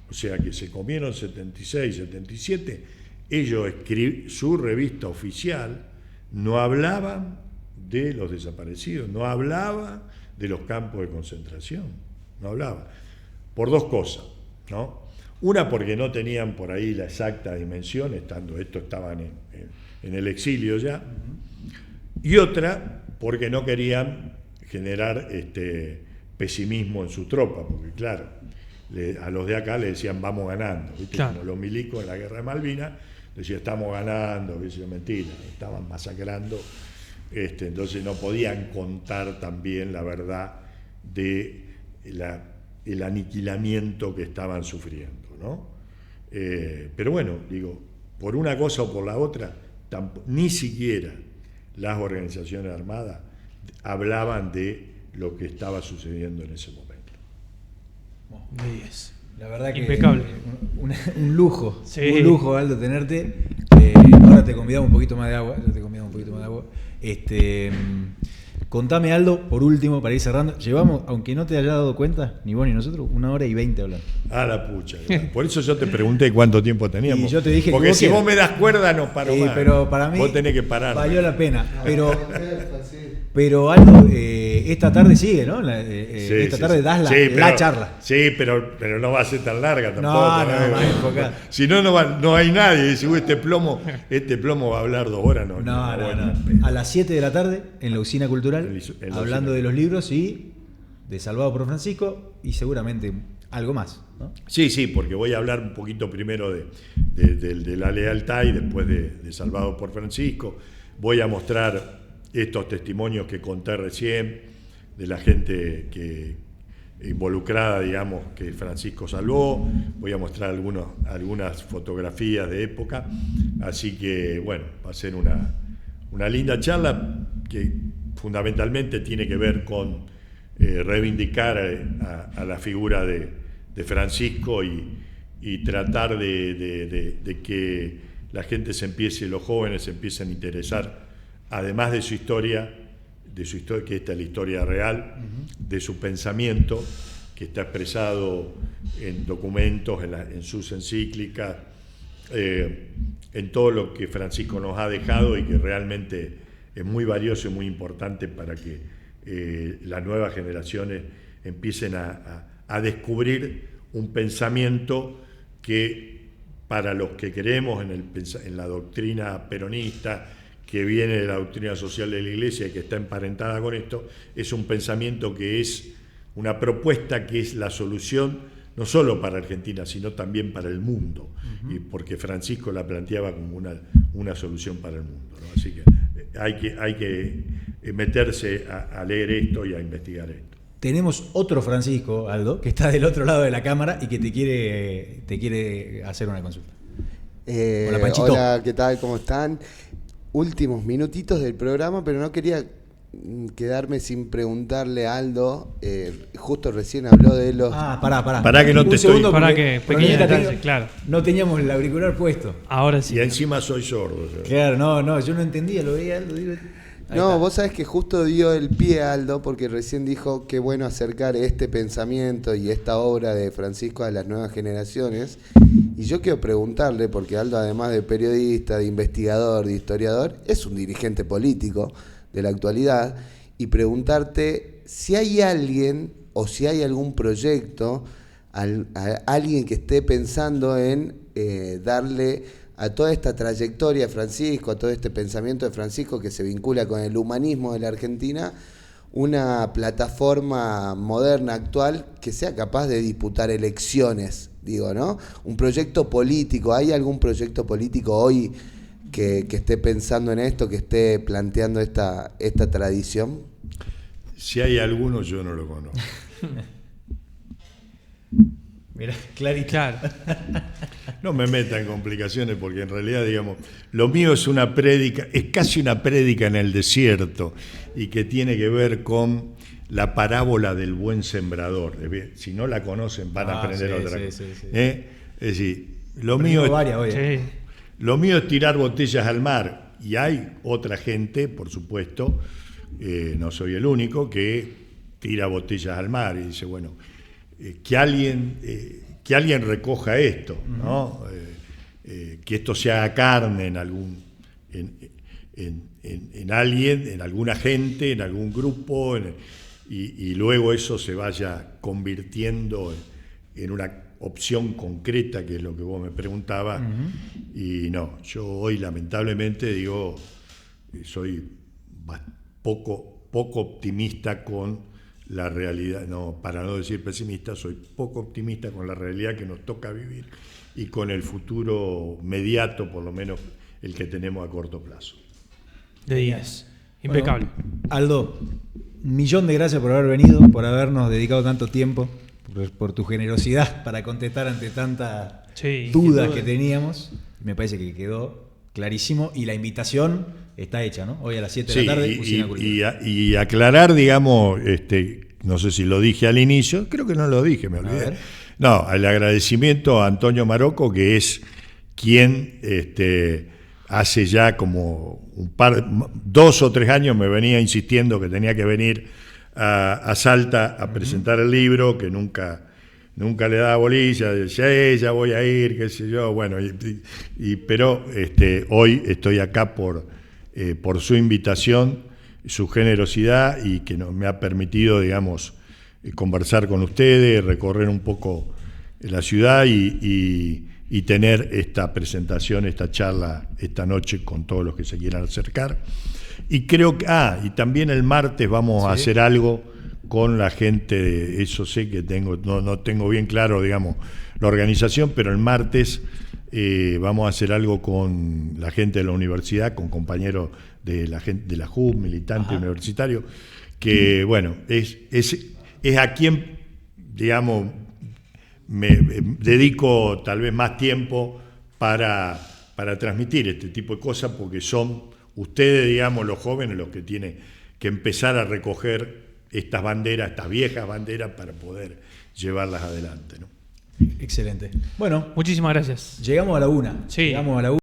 Speaker 3: o sea que se comieron 76, 77, ellos su revista oficial no hablaban de los desaparecidos, no hablaba de los campos de concentración, no hablaba, por dos cosas, ¿no? Una, porque no tenían por ahí la exacta dimensión, estaban en el exilio ya, y otra, porque no querían generar pesimismo en su tropa, porque claro, a los de acá le decían vamos ganando, ¿viste?
Speaker 2: Claro.
Speaker 3: Como los milicos en la guerra de Malvinas, decían estamos ganando, que es mentira, estaban masacrando, entonces no podían contar también la verdad de el aniquilamiento que estaban sufriendo, ¿no? Pero bueno, digo, por una cosa o por la otra, ni siquiera las organizaciones armadas hablaban de lo que estaba sucediendo en ese momento.
Speaker 1: La verdad que
Speaker 2: impecable.
Speaker 1: Un lujo,
Speaker 2: Sí.
Speaker 1: un lujo, Aldo, tenerte. Ahora te convidamos un poquito más de agua. Contame, Aldo, por último, para ir cerrando. Llevamos, aunque no te haya dado cuenta, ni vos ni nosotros, 1 hora y 20 hablando.
Speaker 3: Ah, la pucha. Por eso yo te pregunté cuánto tiempo teníamos.
Speaker 1: Y yo te dije que
Speaker 3: porque
Speaker 1: vos
Speaker 3: si
Speaker 1: quieras.
Speaker 3: vos me das cuerda, no paro más.
Speaker 1: Pero para mí
Speaker 3: vos tenés que parar.
Speaker 1: valió la pena. Pero Aldo, esta tarde sigue, ¿no? Esta tarde das la charla.
Speaker 3: Sí, pero no va a ser tan larga tampoco.
Speaker 1: No, más enfocada.
Speaker 3: Si no, no hay nadie. Dice, este plomo va a hablar 2 horas. No.
Speaker 1: A las 7 de la tarde, en la Usina Cultural,
Speaker 3: En la
Speaker 1: hablando
Speaker 3: Usina.
Speaker 1: de los libros y de Salvado por Francisco y seguramente algo más, ¿no?
Speaker 3: Sí, porque voy a hablar un poquito primero de la lealtad y después de Salvado por Francisco. Voy a mostrar estos testimonios que conté recién de la gente que involucrada, digamos, que Francisco salvó. Voy a mostrar algunas fotografías de época. Así que, bueno, va a ser una linda charla que fundamentalmente tiene que ver con reivindicar a la figura de Francisco y tratar de que la gente los jóvenes se empiecen a interesar, además de su historia, que esta es la historia real, de su pensamiento, que está expresado en documentos, en sus encíclicas, en todo lo que Francisco nos ha dejado y que realmente es muy valioso y muy importante para que las nuevas generaciones empiecen a descubrir un pensamiento que para los que creemos en la doctrina peronista, que viene de la doctrina social de la Iglesia y que está emparentada con esto, es un pensamiento que es una propuesta que es la solución no solo para Argentina, sino también para el mundo, y porque Francisco la planteaba como una solución para el mundo, ¿no? Así que hay que meterse a leer esto y a investigar esto.
Speaker 1: Tenemos otro Francisco, Aldo, que está del otro lado de la cámara y que te quiere hacer una consulta. Hola, Panchito.
Speaker 4: Hola, ¿qué tal? ¿Cómo están? Últimos minutitos del programa, pero no quería quedarme sin preguntarle a Aldo. Justo recién habló de los...
Speaker 1: Pará.
Speaker 3: Pará que no te estoy...
Speaker 2: Para que, pequeña detalle, claro.
Speaker 1: No teníamos el auricular puesto.
Speaker 2: Ahora sí.
Speaker 3: Y encima soy sordo. ¿Sabes?
Speaker 1: Claro, no, yo no entendía, lo veía Aldo, digo...
Speaker 4: No, vos sabés que justo dio el pie a Aldo porque recién dijo qué bueno acercar este pensamiento y esta obra de Francisco a las nuevas generaciones. Y yo quiero preguntarle, porque Aldo, además de periodista, de investigador, de historiador, es un dirigente político de la actualidad, y preguntarte si hay alguien o si hay algún proyecto, a alguien que esté pensando en darle a toda esta trayectoria de Francisco, a todo este pensamiento de Francisco que se vincula con el humanismo de la Argentina, una plataforma moderna, actual, que sea capaz de disputar elecciones, digo, ¿no? Un proyecto político. ¿Hay algún proyecto político hoy que esté pensando en esto, que esté planteando esta tradición?
Speaker 3: Si hay alguno, yo no lo conozco.
Speaker 1: Mirá, clarito.
Speaker 2: Claro.
Speaker 3: No me meta en complicaciones porque en realidad, digamos, lo mío es una prédica, es casi una prédica en el desierto y que tiene que ver con la parábola del buen sembrador. Si no la conocen van a aprender otra cosa. Sí. Es decir, lo mío es tirar botellas al mar, y hay otra gente, por supuesto, no soy el único, que tira botellas al mar y dice, bueno, que alguien recoja esto, ¿no? Que esto se haga carne en alguien, en alguna gente, en algún grupo, y luego eso se vaya convirtiendo en una opción concreta, que es lo que vos me preguntabas. Y no, yo hoy lamentablemente digo, soy poco optimista con la realidad, no, para no decir pesimista, soy poco optimista con la realidad que nos toca vivir y con el futuro mediato, por lo menos el que tenemos a corto plazo.
Speaker 2: De 10. Impecable.
Speaker 1: Bueno, Aldo, 1.000.000 de gracias por haber venido, por habernos dedicado tanto tiempo, por tu generosidad para contestar ante tantas dudas que teníamos. Me parece que quedó clarísimo y la invitación está hecha, ¿no? Hoy a las 7 de la tarde.
Speaker 3: Y aclarar, digamos, no sé si lo dije al inicio, creo que no lo dije, me olvidé. No, el agradecimiento a Antonio Marocco, que es quien hace ya como 2 o 3 años me venía insistiendo que tenía que venir a Salta a presentar el libro, que nunca le daba bolilla, decía, ya voy a ir, qué sé yo, bueno, pero hoy estoy acá por su invitación, su generosidad, y que me ha permitido, digamos, conversar con ustedes, recorrer un poco la ciudad y tener esta presentación, esta charla esta noche con todos los que se quieran acercar. Y creo que, y también el martes vamos a hacer algo con la gente, eso sé que no tengo bien claro, digamos, la organización, pero el martes vamos a hacer algo con la gente de la universidad, con compañeros de la gente de la JUB, militante universitario, que bueno, es a quien, digamos, me dedico tal vez más tiempo para transmitir este tipo de cosas, porque son ustedes, digamos, los jóvenes, los que tienen que empezar a recoger estas banderas, estas viejas banderas, para poder llevarlas adelante, ¿no?
Speaker 1: Excelente. Bueno,
Speaker 2: muchísimas gracias.
Speaker 1: Llegamos a la 1.
Speaker 2: Sí.
Speaker 1: Llegamos a la 1.